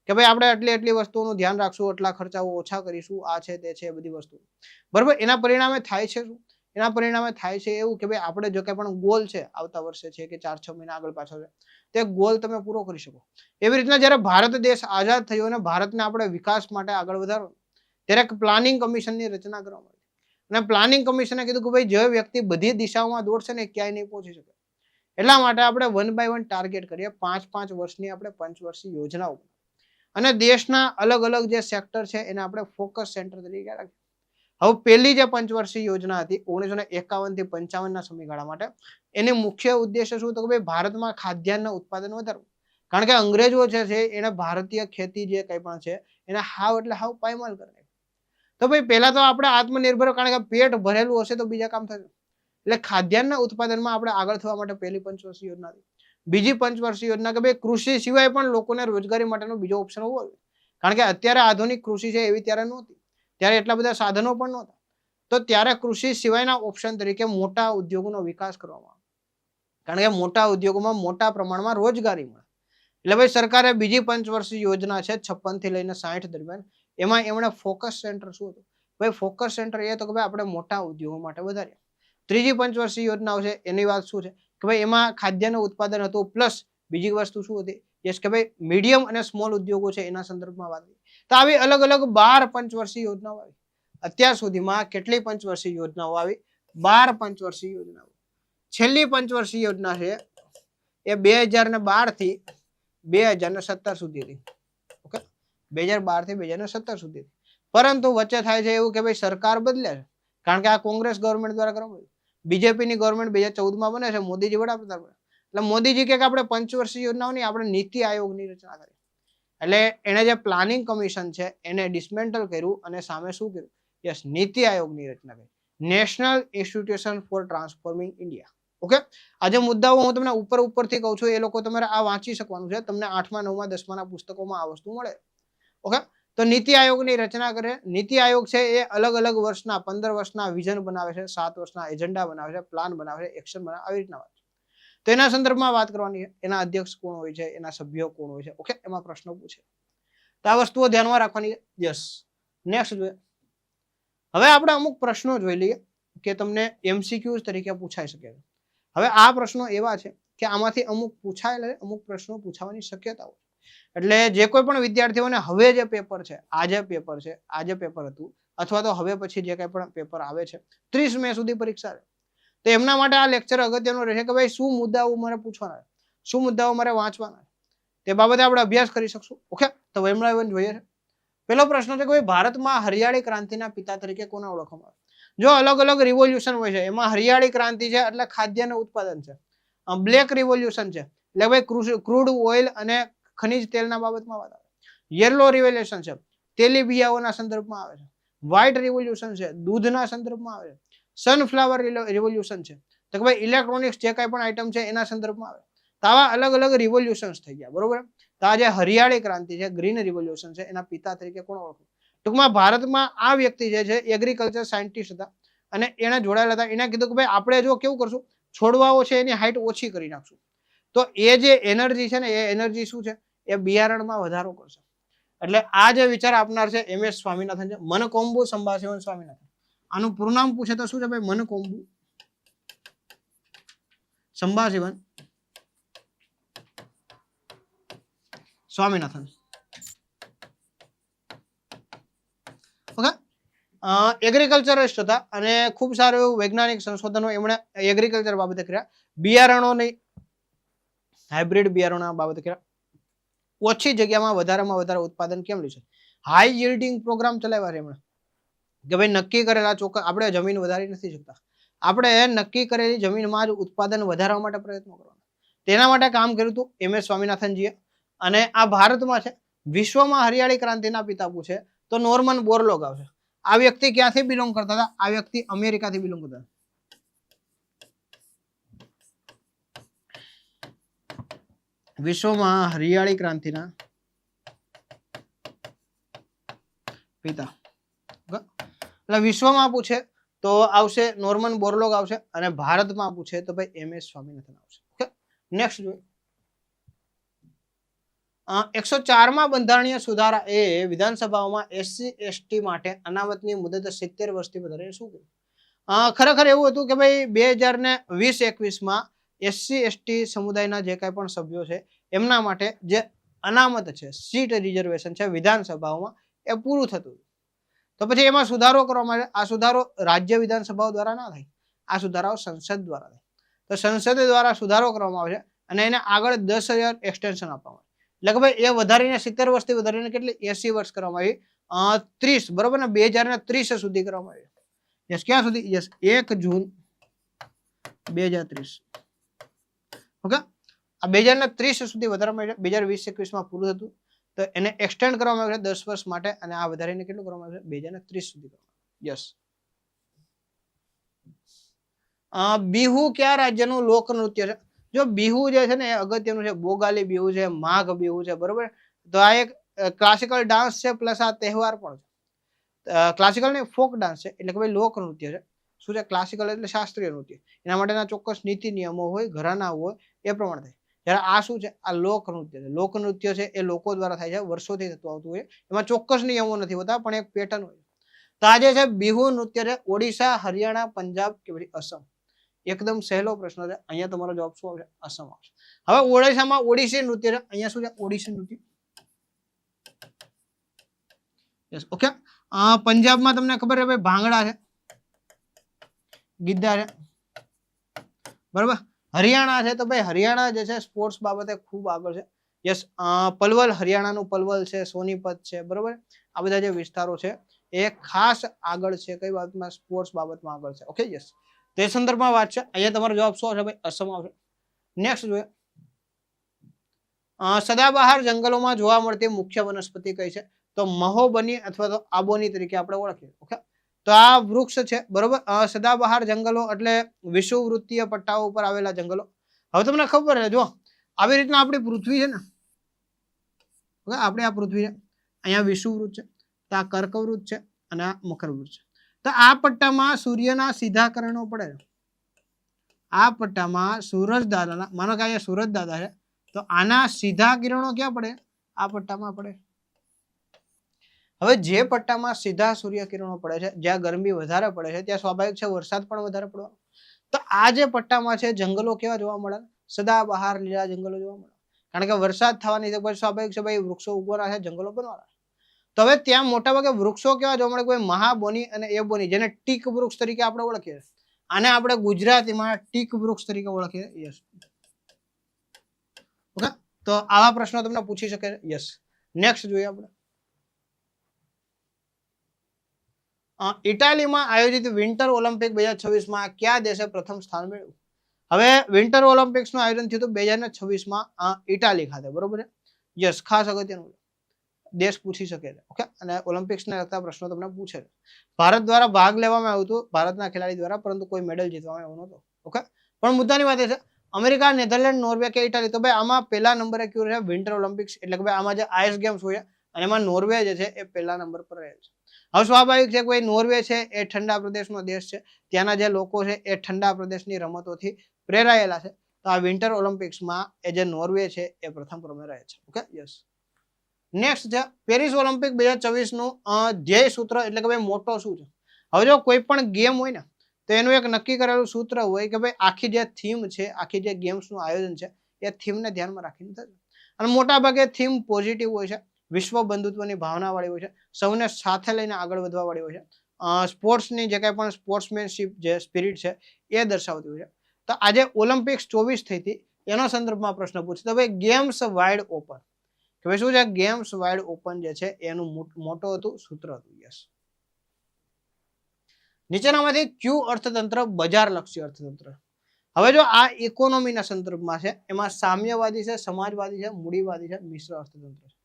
કે ભાઈ આપણે એટલી વસ્તુઓનું ધ્યાન રાખશું, એટલા ખર્ચાઓ ઓછા કરીશું, આ છે તે છે બધી વસ્તુ, બરોબર. એના પરિણામે થાય છે શું? એના પરિણામે થાય છે એવું કે ભાઈ આપણે જો કંઈ પણ ગોલ છે, આવતા વર્ષે છે કે 4-6 મહિના આગળ પાછળ છે, તે ગોલ તમે પૂરો કરી શકો. એવી રીતના જ્યારે ભારત દેશ આઝાદ થયો અને ભારતને આપણે વિકાસ માટે આગળ વધારો, ત્યારે એક પ્લાનિંગ કમિશનની રચના કરવામાં આવી અને પ્લાનિંગ કમિશને કીધું કે ભાઈ જે વ્યક્તિ બધી દિશાઓમાં દોડશે ને ક્યાંય નહીં પહોંચી શકે. એટલા માટે આપણે 1 by 1 ટાર્ગેટ કરીએ, 5-5 વર્ષની આપણે પંચવર્ષીય યોજનાઓ અને દેશના અલગ અલગ જે સેક્ટર છે એને આપણે ફોકસ સેન્ટર તરીકે રાખીએ. હવે પહેલી જે પંચવર્ષીય યોજના હતી 1951 થી 55ના સમયગાળા માટે, એની મુખ્ય ઉદ્દેશ્ય શું હતો કે ભાઈ ભારતમાં ખાદ્યાન્ન ઉત્પાદન વધારવું. કારણ કે અંગ્રેજો છે એને ભારતીય ખેતી જે કંઈ પણ છે એને હાવ એટલે હાવ પાયમાલ કરી નાખી. તો ભાઈ પહેલા તો આપણે આત્મનિર્ભર, કારણ કે પેટ ભરેલું હશે તો બીજા કામ થશે. એટલે ખાદ્યાન્ન ઉત્પાદનમાં આપણે આગળ થવા માટે પહેલી પંચવર્ષીય યોજના હતી. બીજી પંચવર્ષીય યોજના કે ભાઈ કૃષિ સિવાય પણ લોકોને રોજગારી માટેનો બીજો ઓપ્શન હોવો જોઈએ. કારણ કે અત્યારે આધુનિક કૃષિ છે એવી ત્યારે નહોતી, ત્યારે એટલા બધા સાધનો પણ નહોતા. તો ત્યારે કૃષિ સિવાયના ઓપ્શન તરીકે મોટા ઉદ્યોગોનો વિકાસ કરવામાં આવે, કારણ કે મોટા ઉદ્યોગોમાં મોટા પ્રમાણમાં રોજગારી મળે. એટલે ભાઈ સરકારે બીજી પંચવર્ષીય યોજના છે 56 થી લઈને 60 દરમિયાન, એમાં એમણે ફોકસ સેન્ટર શું હતું? ભાઈ ફોકસ સેન્ટર એ તો કે ભાઈ આપણે મોટા ઉદ્યોગો માટે વધારીએ. ત્રીજી પંચવર્ષીય યોજનાઓ છે એની વાત શું છે કે ભાઈ એમાં ખાદ્યનું ઉત્પાદન હતું, પ્લસ બીજી વસ્તુ શું હતી? યસ, કે ભાઈ મીડિયમ અને સ્મોલ ઉદ્યોગો છે એના સંદર્ભમાં વાત કરી. તો આવી અલગ અલગ 12 પંચવર્ષીય યોજનાઓ આવી. અત્યાર સુધીમાં કેટલી પંચવર્ષીય યોજનાઓ આવી? 12 પંચવર્ષીય યોજનાઓ. છેલ્લી પંચવર્ષીય યોજના છે એ 2012 થી 2017 સુધી હતી. ઓકે, 2012 થી 2017 સુધી. પરંતુ વચ્ચે થાય છે એવું કે ભાઈ સરકાર બદલે છે, કારણ કે આ કોંગ્રેસ ગવર્મેન્ટ દ્વારા કરવામાં આવ્યું. બીજેપીની ગવર્મેન્ટ 2014માં બને છે, મોદીજી વડાપ્રધાન બને. એટલે મોદીજી કે આપણે પંચવર્ષીય યોજનાઓની આપણે નીતિ આયોગની રચના કરી. એટલે એને જે પ્લાનિંગ કમિશન છે એને ડિસમેન્ટલ કર્યું અને સામે શું કર્યું? યસ, નીતિ આયોગની રચના કરી, national institution for transforming India. Okay, આ જે મુદ્દાઓ હું તમને ઉપરથી કહું છું એ લોકો તમારે આ વાંચી શકવાનું છે. તમને 8મા 9મા 10માના પુસ્તકોમાં આ વસ્તુ મળે. ઓકે, તો નીતિ આયોગની રચના કરે. નીતિ આયોગ છે એ અલગ અલગ વર્ષના 15 વર્ષના વિઝન બનાવે છે, 7 વર્ષના એજન્ડા બનાવે છે, પ્લાન બનાવે છે, એક્શન બનાવે, આવી રીતના વાત. તો એના સંદર્ભમાં વાત કરવાની છે. એના અધ્યક્ષ કોણ હોય છે, એના સભ્યો કોણ હોય છે, ઓકે, એમાં પ્રશ્નો પૂછે. તો આ વસ્તુઓ ધ્યાનમાં રાખવાની છે. યસ, નેક્સ્ટ જોઈએ. હવે આપણે અમુક પ્રશ્નો જોઈ લઈએ કે તમને MCQs તરીકે પૂછાઈ શકે. હવે આ પ્રશ્નો એવા છે કે આમાંથી અમુક પૂછાયેલા, અમુક પ્રશ્નો પૂછાવાની શક્યતાઓ. એટલે જે કોઈ પણ વિદ્યાર્થીઓને હવે જે પેપર છે, આજે પેપર હતું અથવા તો હવે પછી જે કંઈ પણ પેપર આવે છે 30 મે સુધી પરીક્ષા, તો એમના માટે આ લેક્ચર અગત્યનો રહેશે કે ભાઈ શું મુદ્દાઓ મારે પૂછવાના, શું મુદ્દાઓ મારે વાંચવાના, તે બાબતે આપણે અભ્યાસ કરી શકશું. ઓકે, તો વૈમળાવન જોઈએ. પહેલો પ્રશ્ન છે કે ભાઈ ભારતમાં હરિયાળી ક્રાંતિના પિતા તરીકે કોને ઓળખવામાં આવે? જો અલગ અલગ રિવોલ્યુશન હોય છે એમાં હરિયાળી ક્રાંતિ છે એટલે ખાદ્યનું ઉત્પાદન છે, બ્લેક રિવોલ્યુશન છે એટલે ભાઈ ક્રૂડ ઓઇલ અને ખનિજ તેલના બાબતમાં વાત આવે. યલો રિવોલ્યુશન છે તેલીબિયાઓના સંદર્ભમાં આવે છે. વ્હાઇટ રિવોલ્યુશન છે દૂધના સંદર્ભમાં આવે છે. સનફ્લાવર રિવોલ્યુશન છે તો કે ભાઈ ઇલેક્ટ્રોનિક્સ જે કાંઈ પણ આઈટમ છે એના સંદર્ભમાં આવે. તો આવા અલગ અલગ રિવોલ્યુશન્સ થઈ ગયા, બરોબર. તો આ જે હરિયાળી ક્રાંતિ છે, ગ્રીન રિવોલ્યુશન છે, એના પિતા તરીકે કોણ ઓળખવું? ટૂંકમાં ભારતમાં આ વ્યક્તિ જે છે એગ્રીકલ્ચર સાયન્ટિસ્ટ હતા અને એને જોડાયેલા હતા. એને કીધું કે ભાઈ આપણે જો કેવું કરશું, છોડવાઓ છે એની હાઈટ ઓછી કરી નાખશું તો એ જે એનર્જી છે ને એ એનર્જી શું છે એ બિયારણમાં વધારો કરશે. એટલે આ જે વિચાર આપનાર છે MS સ્વામિનાથન છે, મનકોમ્બુ સંભાષિવન સ્વામિનાથન. આનું પૂરું નામ પૂછે તો શું છે ભાઈ? મનકોમ્બુ સંભાષિવન સ્વામિનાથન. ઓકે, એગ્રીકલ્ચરિસ્ટ હતા અને ખૂબ સારું એવું વૈજ્ઞાનિક સંશોધનો એમણે એગ્રીકલ્ચર બાબતે કર્યા. બિયારણોની હાઇબ્રિડ બિયારણો બાબતે કર્યા. ઓછી જગ્યામાં વધારે ઉત્પાદન કેમ લે છે? હાઈ yielding પ્રોગ્રામ ચલાવ્યા છે એમણે કે ભાઈ નક્કી કરેલા ચોક્કસ આપણે જમીન વધારી નથી શકતા, આપણે નક્કી કરેલી જમીનમાં જ ઉત્પાદન વધારવા માટે પ્રયત્નો કરવાના. તેના માટે કામ કર્યું હતું MS સ્વામિનાથનજીએ. અને આ ભારતમાં છે. વિશ્વમાં હરિયાળી ક્રાંતિના પિતા પૂછે તો નોર્મન બોરલોગ આવશે. આ વ્યક્તિ ક્યાંથી બિલોંગ કરતા હતા? આ વ્યક્તિ અમેરિકાથી બિલોંગ કરતા હતા. વિશ્વમાં હરિયાળી ક્રાંતિના પિતા એટલે વિશ્વમાં પૂછે તો આવશે નોર્મન બોરલોગ આવશે અને ભારતમાં પૂછે તો ભાઈ MS સ્વામિનાથન આવશે. ઓકે, નેક્સ્ટ જોઈએ. 104માં બંધારણીય સુધારા એ વિધાનસભાઓમાં SC ST માટે અનામતની મુદત 70 વર્ષથી વધારીને શું કર્યું? ખરેખર એવું હતું કે ભાઈ 2020-21માં SC ST સમુદાયના જે કાંઈ પણ સભ્યો છે એમના માટે જે અનામત છે, સીટ રિઝર્વેશન છે વિધાનસભાઓમાં, એ પૂરું થતું. તો પછી એમાં સુધારો કરવામાં આવે. આ સુધારો રાજ્ય વિધાનસભાઓ દ્વારા ના થાય, આ સુધારાઓ સંસદ દ્વારા થાય. તો સંસદ દ્વારા સુધારો કરવામાં આવે છે અને એને આગળ 10 year એક્સટેન્શન આપવામાં આવે. એટલે કે ભાઈ એ વધારીને 70 વર્ષથી વધારીને કેટલી 80 વર્ષ કરવામાં આવી. 30 બરોબર ને 2030 સુધી કરવામાં આવી. યસ, ક્યાં સુધી? યસ, 1 જૂન 2030. ઓકે, આ 2030 સુધી વધારવામાં આવ્યું. 2020-21માં પૂરું થતું તો એને એક્સટેન્ડ કરવામાં આવ્યું 10 વર્ષ માટે અને આ વધારીને કેટલું કરવામાં આવ્યું? 2030 સુધી કરવામાં. યસ. બિહુ કયા રાજ્યનું લોકનૃત્ય છે? જો બિહુ જે છે ને એ અગત્યનું છે. બોગાલી બિહુ છે, માઘ બિહુ છે, બરોબર. તો આ એક ક્લાસિકલ ડાન્સ છે પ્લસ આ તહેવાર પણ છે. ક્લાસિકલ ને ફોક ડાન્સ છે એટલે કે ભાઈ લોકનૃત્ય છે. શું છે? ક્લાસિકલ એટલે શાસ્ત્રીય નૃત્ય. એના માટેના ચોક્કસ નીતિ નિયમો હોય, ઘરાના હોય, એ પ્રમાણે થાય. જ્યારે આ શું છે? આ લોકનૃત્ય છે. લોકનૃત્ય છે એ લોકો દ્વારા થાય છે, વર્ષોથી થતું આવતું હોય. એમાં ચોક્કસ નિયમો નથી હોતા પણ એક પેટર્ન હોય. તો આ જે છે બિહુ નૃત્ય છે ઓડિશા, હરિયાણા, પંજાબ કે પછી અસમ. એકદમ સહેલો પ્રશ્ન છે. અહીંયા તમારો જવાબ શું આવશે? અસમ આવશે. હવે ઓડિશામાં ઓડિસી નૃત્ય છે. અહીંયા શું છે? ઓડિસી નૃત્ય. Yes, okay. પંજાબમાં તમને ખબર છે ભાઈ ભાંગડા છે, ગિદ્દા છે, બરોબર. હરિયાણા છે તો ભાઈ હરિયાણા જે છે સ્પોર્ટ્સ બાબતે ખૂબ આગળ છે. યસ, પલવલ, હરિયાણાનું પલવલ છે, સોનીપત છે, બરોબર. આ બધા જે વિસ્તારો છે એ ખાસ આગળ છે. કઈ બાબતમાં? સ્પોર્ટ્સ બાબતમાં આગળ છે. Okay, yes. તે સંદર્ભમાં વાત છે. અહીંયા તમારો જવાબ શું આવશે ભાઈ? અસમ આવશે. નેક્સ્ટ જોઈએ. સદાબહાર જંગલોમાં જોવા મળતી મુખ્ય વનસ્પતિ કઈ છે? તો મહોબની અથવા તો આબોની તરીકે આપણે ઓળખીએ. ઓકે, તો આ વૃક્ષ છે, બરોબર. સદાબહાર જંગલો એટલે વિષુવવૃત્તીય પટ્ટાઓ ઉપર આવેલા જંગલો. હવે તમને ખબર છે, જો આવી રીતના આપણી પૃથ્વી છે ને, ઓકે, આપણે આ પૃથ્વી છે, અહીંયા વિષુવવૃત્ત છે, તો આ કર્કવૃત્ત છે અને આ મકરવૃત્ત છે. તો આ પટ્ટામાં સૂર્યના સીધા કિરણો પડે છે. આ પટ્ટામાં સૂરજ દાદાના, માનો કે અહીંયા સૂરજ દાદા છે તો આના સીધા કિરણો ક્યાં પડે? આ પટ્ટામાં પડે. હવે જે પટ્ટામાં સીધા સૂર્ય કિરણો પડે છે, જ્યાં ગરમી વધારે પડે છે, ત્યાં સ્વાભાવિક છે વરસાદ પણ વધારે પડવાનો. તો આ જે પટ્ટામાં છે જંગલો કેવા જોવા મળે? સદાબહાર લીલા જંગલો જોવા મળે. કારણ કે વરસાદ થવાની સ્વાભાવિક છે ભાઈ, વૃક્ષો ઉગવાના છે, જંગલો બનવાના. તો હવે ત્યાં મોટાભાગે વૃક્ષો કેવા જોવા મળે? કોઈ મહાબોની અને એ બોની, જેને ટીક વૃક્ષ તરીકે આપણે ઓળખીએ. આને આપણે ગુજરાતીમાં ટીક વૃક્ષ તરીકે ઓળખીએ. Yes, okay. તો આવા પ્રશ્નો તમને પૂછી શકે. યસ, નેક્સ્ટ જોઈએ આપણે. ઇટાલીમાં આયોજિત વિન્ટર ઓલિમ્પિક 2026માં કયા દેશે પ્રથમ સ્થાન મેળવ્યું? હવે વિન્ટર ઓલિમ્પિક્સનું આયોજન થયું હતું 2026માં ઇટાલી ખાતે, બરોબર છે. યસ, ખાસ અગત્યનું દેશ પૂછી શકે છે. ઓકે, અને ઓલિમ્પિક્સને લગતા પ્રશ્નો તમને પૂછે છે. ભારત દ્વારા ભાગ લેવામાં આવ્યું હતું, ભારતના ખેલાડી દ્વારા, પરંતુ કોઈ મેડલ જીતવામાં આવ્યો નહોતો. ઓકે, પણ મુદ્દાની વાત એ છે અમેરિકા, નેધરલેન્ડ, નોર્વે કે ઇટાલી, તો ભાઈ આમાં પહેલા નંબરે કયું છે? વિન્ટર ઓલિમ્પિક્સ, એટલે કે ભાઈ આમાં જે આઈસ ગેમ્સ હોય અને એમાં નોર્વે જે છે એ પહેલા નંબર પર રહે છે. હવે સ્વાભાવિક છે કે નોર્વે છે એ ઠંડા પ્રદેશનો દેશ છે, ત્યાંના જે લોકો છે એ ઠંડા પ્રદેશની રમતોથી પ્રેરાયેલા છે. તો આ વિન્ટર ઓલિમ્પિક્સમાં એ જે નોર્વે છે એ પ્રથમ ક્રમે રહે છે. Okay, yes. નેક્સ્ટ છે પેરિસ ઓલિમ્પિક 2024નું ધ્યેય સૂત્ર, એટલે કે ભાઈ મોટો શું છે? હવે જો કોઈ પણ ગેમ હોય ને તો એનું એક નક્કી કરેલું સૂત્ર હોય કે ભાઈ આખી જે થીમ છે, આખી જે ગેમ્સનું આયોજન છે એ થીમને ધ્યાનમાં રાખીને થશે. અને મોટા ભાગે થીમ પોઝિટિવ હોય છે, વિશ્વ બંધુત્વની ભાવના વાળી હોય છે, સૌને સાથે લઈને આગળ વધવા વાળી હોય છે, સ્પોર્ટ્સની જે કાંઈ પણ સ્પોર્ટ્સમેનશીપ જે સ્પિરિટ છે એ દર્શાવતી હોય છે. તો આજે ઓલિમ્પિક્સ 24 થઈ હતી એનો સંદર્ભમાં પ્રશ્ન પૂછે તો ભાઈ ગેમ્સ વાઇડ ઓપન, કે ભાઈ શું છે? ગેમ્સ વાઇડ ઓપન જે છે એનું મોટું હતું સૂત્ર હતું. યસ. નીચેનામાંથી કયું અર્થતંત્ર બજારલક્ષી અર્થતંત્ર? હવે જો આ ઇકોનોમીના સંદર્ભમાં છે, એમાં સામ્યવાદી છે, સમાજવાદી છે, મૂડીવાદી છે, મિશ્ર અર્થતંત્ર છે.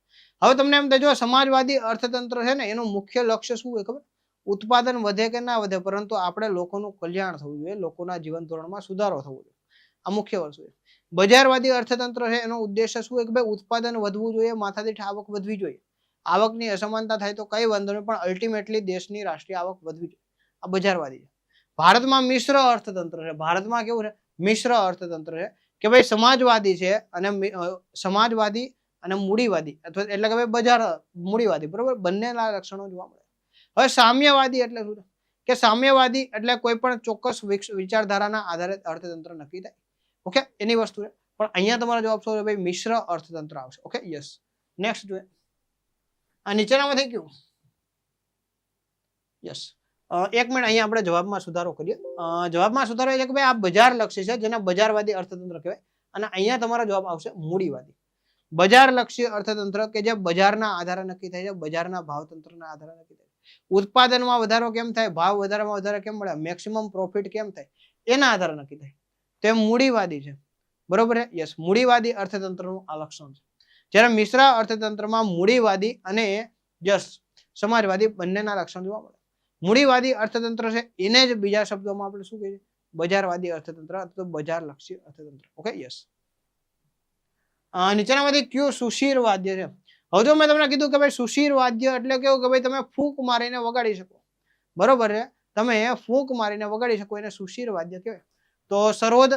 હવે તમને એમ થાય જો સમાજવાદી અર્થતંત્ર છે ને એનું મુખ્ય લક્ષ્ય શું હોય ખબર? ઉત્પાદન વધે કે ના વધે, પરંતુ આપણે લોકોનું કલ્યાણ થવું જોઈએ, લોકોના જીવન ધોરણમાં સુધારો થવો જોઈએ, આ મુખ્ય વસ્તુ છે. બજારવાદી અર્થતંત્ર છે એનો ઉદ્દેશ્ય શું હોય કે ભાઈ ઉત્પાદન વધવું જોઈએ, માથાદીઠ આવક વધવી જોઈએ, આવકની અસમાનતા થાય તો કઈ વાંધો નહીં, પણ અલ્ટિમેટલી દેશની રાષ્ટ્રીય આવક વધવી જોઈએ, આ બજારવાદી છે. ભારતમાં મિશ્ર અર્થતંત્ર છે. ભારતમાં કેવું છે? મિશ્ર અર્થતંત્ર છે કે ભાઈ સમાજવાદી છે અને સમાજવાદી અને મૂડીવાદી, અથવા એટલે કે ભાઈ બજાર મૂડીવાદી, બરોબર, બંનેના લક્ષણો જોવા મળે. હવે સામ્યવાદી એટલે શું? કે સામ્યવાદી એટલે કોઈ પણ ચોક્કસ વિચારધારાના આધારે અર્થતંત્ર નક્કી થાય. ઓકે, એની વસ્તુ છે. પણ અહીંયા તમારો જવાબ શું છે? ભાઈ મિશ્ર અર્થતંત્ર આવશે. Okay, yes. નેક્સ્ટ જોઈએ આ નીચેનામાંથી કયું? યસ. એક મિનિટ, અહીંયા આપણે જવાબમાં સુધારો કરીએ. જવાબમાં સુધારો એ છે કે ભાઈ આ બજાર લક્ષી છે, જેને બજારવાદી અર્થતંત્ર કહેવાય, અને અહીંયા તમારો જવાબ આવશે મૂડીવાદી. બજારલક્ષી અર્થતંત્ર કે જે બજારના આધારે નક્કી થાય છે, બજારના ભાવતંત્રના આધારે નક્કી થાય છે. ઉત્પાદનમાં વધારો કેમ થાય, ભાવ વધારે કેમ મળે, મેક્સિમમ પ્રોફિટ કેમ થાય, એના આધારે નક્કી થાય. તે મૂડીવાદી છે, બરોબર છે. યસ, મૂડીવાદી અર્થતંત્રનું આ લક્ષણ છે. જ્યારે મિશ્ર અર્થતંત્રમાં મૂડીવાદી અને યસ સમાજવાદી બંનેના લક્ષણ જોવા મળે. મૂડીવાદી અર્થતંત્ર છે એને જ બીજા શબ્દોમાં આપણે શું કહીએ? બજારવાદી અર્થતંત્ર અથવા બજારલક્ષી અર્થતંત્ર. Okay, yes. નીચેનામાંથી કયું સુશીર વાદ્ય છે? હવે જો મેં તમને કીધું કે ભાઈ સુશીર વાદ્ય એટલે કેવું કે ભાઈ તમે ફૂંક મારીને વગાડી શકો, બરોબર છે, તમે ફૂંક મારીને વગાડી શકો, એને સુશીર વાદ્ય કહેવાય. તો સરોદ,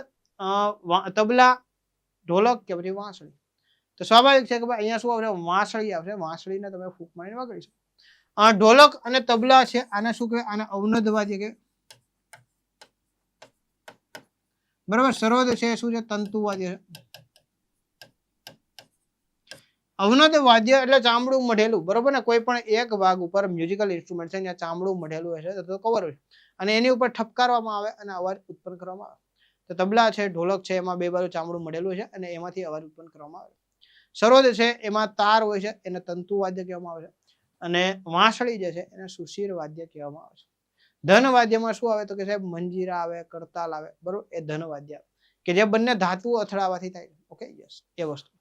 તબલા, ઢોલક કે પછી વાંસળી? તો સ્વાભાવિક છે કે ભાઈ અહીંયા શું આવશે? વાંસળી આવશે. વાંસળીને તમે ફૂંક મારીને વગાડી શકો. ઢોલક અને તબલા છે આને શું કહેવાય? આને અવનદ વાદ્ય કહેવાય, બરોબર. સરોદ છે શું છે? તંતુ વાદ્ય છે. અવનદ વાદ્ય એટલે ચામડું મઢેલું, બરોબર ને? કોઈ પણ એક ભાગ ઉપર મ્યુઝિકલ ઇન્સ્ટ્રુમેન્ટ છે ત્યાં ચામડું મઢેલું હોય છે, તો કવર હોય, અને એની ઉપર ઠપકારવામાં આવે અને અવાજ ઉત્પન્ન કરવામાં આવે. તો તબલા છે, ઢોલક છે, એમાં બે બાજુ ચામડું મઢેલું છે અને એમાંથી અવાજ ઉત્પન્ન કરવામાં આવે. સરોદ છે એમાં તાર હોય છે, એને તંતુ વાદ્ય કહેવામાં આવે છે. અને વાંસળી જે છે એને સુશીર વાદ્ય કહેવામાં આવે છે. ધન વાદ્યમાં શું આવે? તો કે સાહેબ મંજીરા આવે, કરતાલ આવે, બરોબર, એ ધન વાદ્ય આવે કે જે બંને ધાતુઓ અથડાવાથી થાય. ઓકે, યસ, એ વસ્તુ.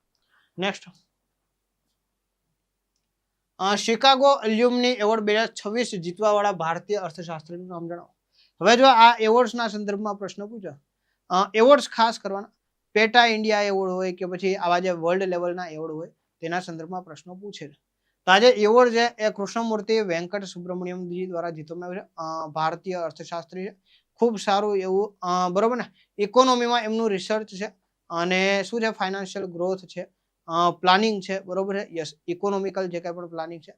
નેક્સ્ટ, શિકાગો એલ્યુમની એવોર્ડ 2026 જીતવા વાળા ભારતીય અર્થશાસ્ત્રીનું નામ જણાવો. હવે જો આ એવોર્ડ્સના સંદર્ભમાં પ્રશ્ન પૂછે, એવોર્ડ્સ ખાસ કરવાના, પેટા ઇન્ડિયા એવોર્ડ હોય કે પછી આવા જે વર્લ્ડ લેવલના એવોર્ડ હોય તેના સંદર્ભમાં પ્રશ્નો પૂછે છે. તો આજે એવોર્ડ છે એ કૃષ્ણમૂર્તિ વેંકટ સુબ્રમણ્યમજી દ્વારા જીતવામાં આવ્યો છે. ભારતીય અર્થશાસ્ત્રી છે, ખૂબ સારું એવું, બરોબર ને, ઇકોનોમીમાં એમનું રિસર્ચ છે, અને શું છે? ફાઇનાન્શિયલ ગ્રોથ છે, પ્લાનિંગ છે, બરોબર છે. યસ, ઇકોનોમિકલ જે કાંઈ પણ પ્લાનિંગ છે,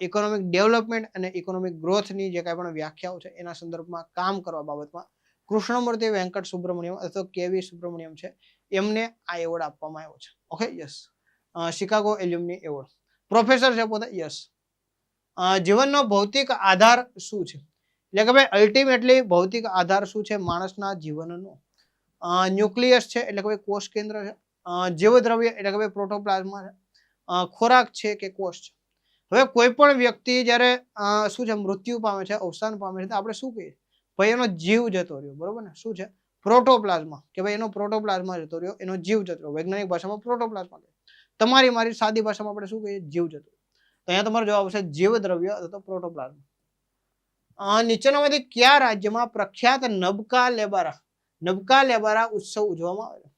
ઇકોનોમિક ડેવલપમેન્ટ અને ઇકોનોમિક ગ્રોથની જે કાંઈ પણ વ્યાખ્યાઓ છે એના સંદર્ભમાં કામ કરવા બાબતમાં કૃષ્ણમૂર્તિ વેંકટ સુબ્રમણ્યમ અથવા કેવી સુબ્રમણ્યમ છે એમને આ એવોર્ડ આપવામાં આવ્યો છે. Okay, yes. Chicago alumni award. Professor છે પોતે. યસ. જીવનનો ભૌતિક આધાર શું છે? એટલે કે ભાઈ અલ્ટિમેટલી ભૌતિક આધાર શું છે માણસના જીવનનો? ન્યુક્લિયસ છે એટલે કે ભાઈ કોષ કેન્દ્ર છે, જીવદ્રવ્ય એટલે કે ભાઈ પ્રોટોપ્લાઝમા છે, ખોરાક છે કે કોષ છે? હવે કોઈ પણ વ્યક્તિ જ્યારે શું છે મૃત્યુ પામે છે, અવસાન પામે છે, તો આપણે શું કહીએ? ભાઈ એનો જીવ જતો રહ્યો, બરોબર ને? શું છે? પ્રોટોપ્લાઝમા કે ભાઈ એનો પ્રોટોપ્લાઝમા જતો રહ્યો, એનો જીવ જતો રહ્યો. વૈજ્ઞાનિક ભાષામાં પ્રોટોપ્લાઝમા કહે. તમારી મારી સાદી ભાષામાં આપણે શું કહીએ? જીવ જતો. તો અહીંયા તમારો જવાબ આવશે જીવદ્રવ્ય અથવા પ્રોટોપ્લાઝમા. નીચેનામાંથી કયા રાજ્યમાં પ્રખ્યાત નબકા લેબારા ઉત્સવ ઉજવવામાં આવે છે?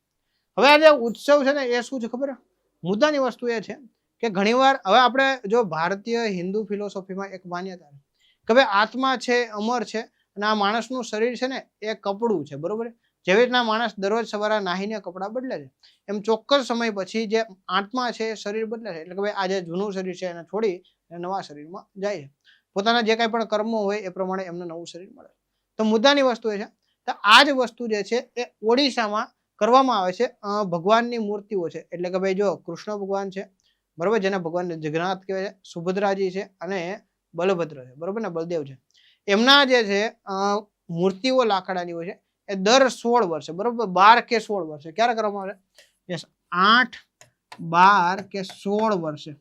હવે આ જે ઉત્સવ છે ને એ શું છે ખબર? મુદ્દાની વસ્તુ એ છે કે ઘણીવાર હવે આપણે જો ભારતીય હિન્દુ ફિલોસોફીમાં એક માન્યતા કે ભાઈ આત્મા છે, અમર છે, અને આ માણસનું શરીર છે ને એ કપડું છે, બરોબર? જેવી રીતના માણસ દરરોજ સવારે નાહીને કપડાં બદલે છે, એમ ચોક્કસ સમય પછી જે આત્મા છે એ શરીર બદલે છે. એટલે કે ભાઈ આ જે જૂનું શરીર છે એને છોડી નવા શરીરમાં જાય છે. પોતાના જે કાંઈ પણ કર્મો હોય એ પ્રમાણે એમને નવું શરીર મળે. તો મુદ્દાની વસ્તુ એ છે તો આ જ વસ્તુ જે છે એ ઓડિશામાં કરવામાં આવે છે. ભગવાનની મૂર્તિઓ છે, એટલે કે ભાઈ જો કૃષ્ણ ભગવાન છે, બરોબર, જેને ભગવાન જગન્નાથ કહેવાય છે, સુભદ્રાજી છે અને બલભદ્ર છે, બરોબર ને, બલદેવ છે. એમના જે છે મૂર્તિઓ લાકડાની હોય છે એ દર 16 વર્ષે, બરોબર, 12 કે 16 વર્ષે ક્યારે કરવામાં આવે? યસ, 8, 12 કે 16 વર્ષે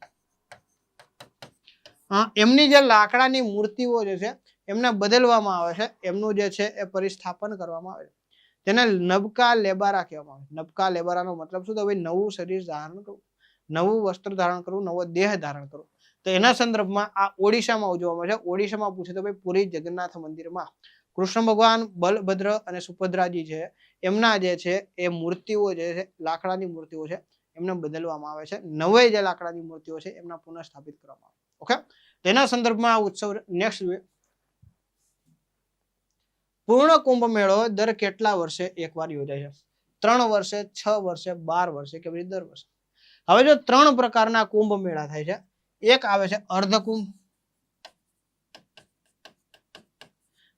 એમની જે લાકડાની મૂર્તિઓ જે છે એમને બદલવામાં આવે છે, એમનું જે છે એ પરિસ્થાપન કરવામાં આવે છે. તેને નબકા લેબારા કહેવામાં આવે. નબકા લેબારાનો મતલબ શું? તો ભાઈ નવું શરીર ધારણ કરવું, નવું વસ્ત્ર ધારણ કરવું, નવો દેહ ધારણ કરવો. તો એના સંદર્ભમાં આ ઓડિશામાં ઉજવવામાં આવે છે. ઓડિશામાં પૂછે તો ભાઈ પુરી જગન્નાથ મંદિરમાં કૃષ્ણ ભગવાન, બલભદ્ર અને સુભદ્રાજી છે એમના જે છે એ મૂર્તિઓ જે છે લાકડાની મૂર્તિઓ છે એમને બદલવામાં આવે છે. નવી જે લાકડાની મૂર્તિઓ છે એમના પુનઃસ્થાપિત કરવામાં આવે. ઓકે, તેના સંદર્ભમાં આ ઉત્સવ. નેક્સ્ટ જોઈએ, પૂર્ણ કુંભ મેળો દર કેટલા વર્ષે એકવાર યોજાય છે? 3 વર્ષે, 6 વર્ષે, 12 વર્ષે કે પછી દર વર્ષે? હવે જો 3 પ્રકારના કુંભ મેળા થાય છે. એક આવે છે અર્ધકુંભ,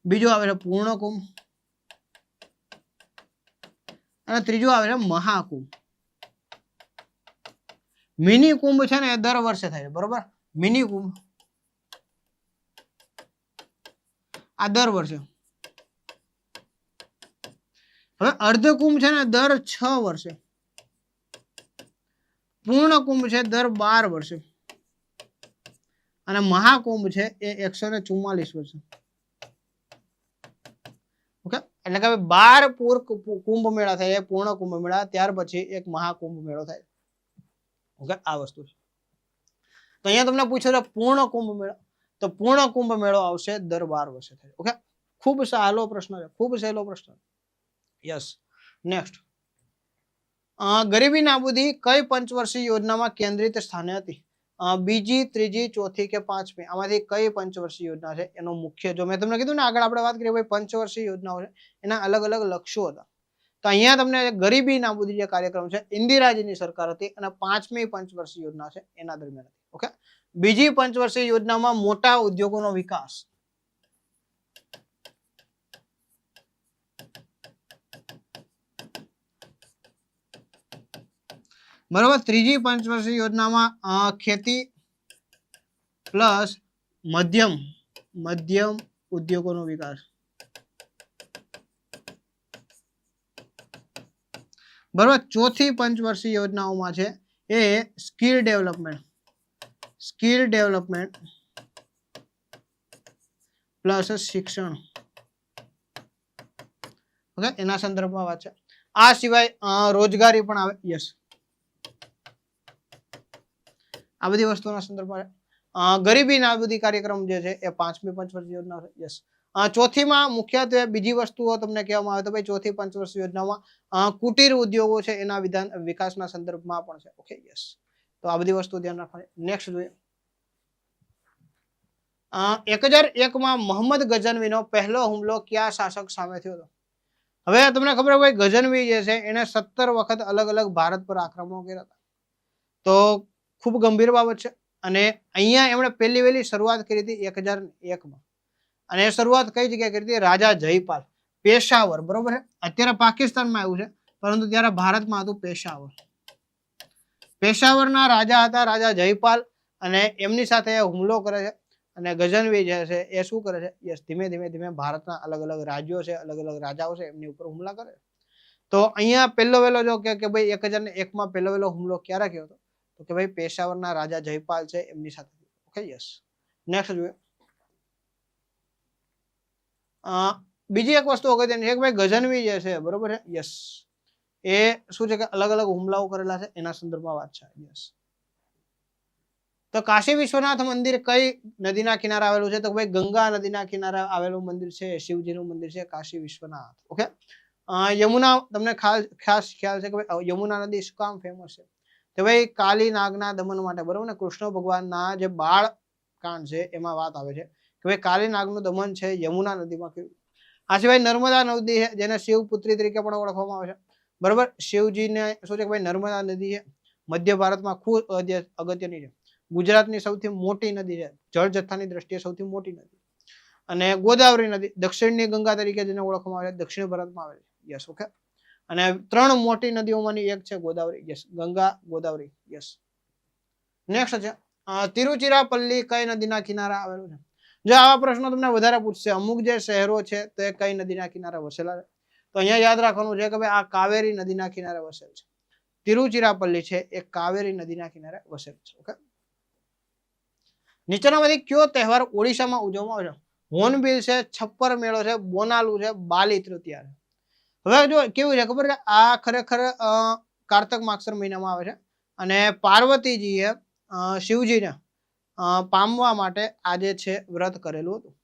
બીજો આવે છે પૂર્ણ કુંભ અને ત્રીજો આવે છે મહાકુંભ. મિની કુંભ છે ને એ દર વર્ષે થાય છે, બરોબર? મિની કુંભ આ દર વર્ષે. હવે અર્ધકુંભ છે ને દર 6 વર્ષે, પૂર્ણ કુંભ છે દર 12 વર્ષે અને મહાકુંભ છે એ 144 વર્ષે. ઓકે, એટલે કે 12 કુંભ મેળા થાય, પૂર્ણ કુંભ મેળા, ત્યાર પછી એક મહાકુંભ મેળો થાય. ઓકે, આ વસ્તુ છે. તો અહીંયા તમને પૂછ્યો છે પૂર્ણ કુંભ મેળો, તો પૂર્ણ કુંભ મેળો આવશે દર 12 વર્ષે થાય. ઓકે, ખૂબ સહેલો પ્રશ્ન છે, ખૂબ સહેલો પ્રશ્ન. યસ, નેક્સ્ટ, ગરીબી નાબૂદી કઈ પંચવર્ષીય યોજનામાં કેન્દ્રિત સ્થાને હતી? બીજી, ત્રીજી, ચોથી કે પાંચમી? આમાંથી કઈ પંચવર્ષીય યોજના છે? એનો મુખ્ય, જો મેં તમને કીધું ને આગળ આપણે વાત કરીએ ભાઈ પંચવર્ષીય યોજનાઓ છે એના અલગ અલગ લક્ષ્યો હતા. તો અહીંયા તમને ગરીબી નાબૂદી જે કાર્યક્રમ છે ઇન્દિરાજીની સરકાર હતી અને 5મી પંચવર્ષીય યોજના છે એના દરમિયાન હતી. ઓકે, બીજી પંચવર્ષીય યોજનામાં મોટા ઉદ્યોગોનો વિકાસ, બરોબર. ત્રીજી પંચવર્ષીય યોજનામાં ખેતી પ્લસ મધ્યમ ઉદ્યોગોનો વિકાસ, બરોબર. ચોથી પંચવર્ષીય યોજનાઓમાં છે એ સ્કિલ ડેવલપમેન્ટ પ્લસ શિક્ષણ. ઓકે, એના સંદર્ભમાં વાત છે. આ સિવાય રોજગારી પણ આવે. યસ, આ બધી વસ્તુના સંદર્ભમાં ગરીબી નાબૂદી કાર્યક્રમ જે છે એ 5મી પંચવર્ષીય યોજના છે. યસ, ચોથીમાં મુખ્યત્વે બીજી વસ્તુઓ તમને કહેવામાં આવે તો ભાઈ ચોથી પંચવર્ષીય યોજનામાં કુટીર ઉદ્યોગો છે એના વિકાસના સંદર્ભમાં પણ છે. ઓકે, યસ, તો આ બધી વસ્તુ ધ્યાન રાખવાની. નેક્સ્ટ જોઈએ, 1001માં મોહમ્મદ ગઝનવીનો પહેલો હુમલો કયા શાસક સામે થયો હતો? હવે તમને ખબર હોય ગઝનવી જે છે એને 17 વખત અલગ અલગ ભારત પર આક્રમણો કર્યા હતા. તો ખૂબ ગંભીર બાબત છે. અને અહીંયા એમણે પહેલી વહેલી શરૂઆત કરી હતી 1001માં, અને એ શરૂઆત કઈ જગ્યાએ કરી હતી? રાજા જયપાલ, પેશાવર, બરોબર છે. અત્યારે પાકિસ્તાનમાં આવ્યું છે પરંતુ ત્યારે ભારતમાં હતું પેશાવર. પેશાવરના રાજા હતા રાજા જયપાલ, અને એમની સાથે હુમલો કરે છે. અને ગઝનવી જે છે એ શું કરે છે? યસ, ધીમે ધીમે ભારતના અલગ અલગ રાજ્યો છે, અલગ અલગ રાજાઓ છે એમની ઉપર હુમલા કરે. તો અહીંયા પહેલો વહેલો જો કે ભાઈ 1001માં પહેલો વહેલો હુમલો ક્યારે થયો હતો? તો કે ભાઈ પેશાવરના રાજા જયપાલ છે એમની સાથે. Okay, yes. નેક્સ્ટ જોઈએ, બીજી એક વસ્તુ અગત્યની છે કે ભાઈ ગઝનવી જે છે બરોબર છે યસ એ શું છે કે અલગ અલગ હુમલાઓ કરેલા છે એના સંદર્ભમાં વાત છે યસ. તો કાશી વિશ્વનાથ મંદિર કઈ નદીના કિનારે આવેલું છે તો ભાઈ ગંગા નદીના કિનારે આવેલું મંદિર છે, શિવજીનું મંદિર છે કાશી વિશ્વનાથ. ઓકે, યમુના તમને ખાસ ખ્યાલ છે કે ભાઈ યમુના નદી શું કામ ફેમસ છે તો ભાઈ કાલી નાગના દમન માટે બરોબર ને, કૃષ્ણ ભગવાનના જે બાળ કાંડ છે એમાં વાત આવે છે કે ભાઈ કાલી નાગનું દમન છે યમુના નદીમાં કર્યું. આ સિવાય નર્મદા નદી છે જેને શિવપુત્રી તરીકે પણ ઓળખવામાં આવે છે બરોબર. શિવજીને શું છે કે ભાઈ નર્મદા નદી છે મધ્ય ભારતમાં ખૂબ અગત્યની છે, ગુજરાતની સૌથી મોટી નદી છે, જળ જથ્થાની દ્રષ્ટિએ સૌથી મોટી નદી. અને ગોદાવરી નદી દક્ષિણની ગંગા તરીકે જેને ઓળખવામાં આવે છે, દક્ષિણ ભારતમાં આવે છે યસ. ઓકે, અને 3 મોટી નદીઓમાંની એક છે Godavari yes, Ganga Godavari yes. Next છે તિરુચિરાપલ્લી કઈ નદીના કિનારે આવેલું છે. જો આવા પ્રશ્નો તમને વધારે પૂછશે, અમુક જે શહેરો છે તે કઈ નદીના કિનારે વસેલા છે તો અહીંયા યાદ રાખવાનું છે કે ભાઈ આ કાવેરી નદીના કિનારે વસેલ છે. તિરુચિરાપલ્લી છે એ કાવેરી નદીના કિનારે વસેલ છે. ઓકે, નીચેનામાંથી કયો તહેવાર ઓડિશામાં ઉજવવામાં આવે છે. હોર્નબિલ છે, છપ્પર મેળો છે, બોનાલુ છે, બાલી તૃતીયા છે. હવે જો કેવું છે ખબર છે, આ ખરેખર કારતક માગસર મહિનામાં આવે છે અને પાર્વતીજીએ શિવજીને પામવા માટે આજે છે વ્રત કરેલું હતું.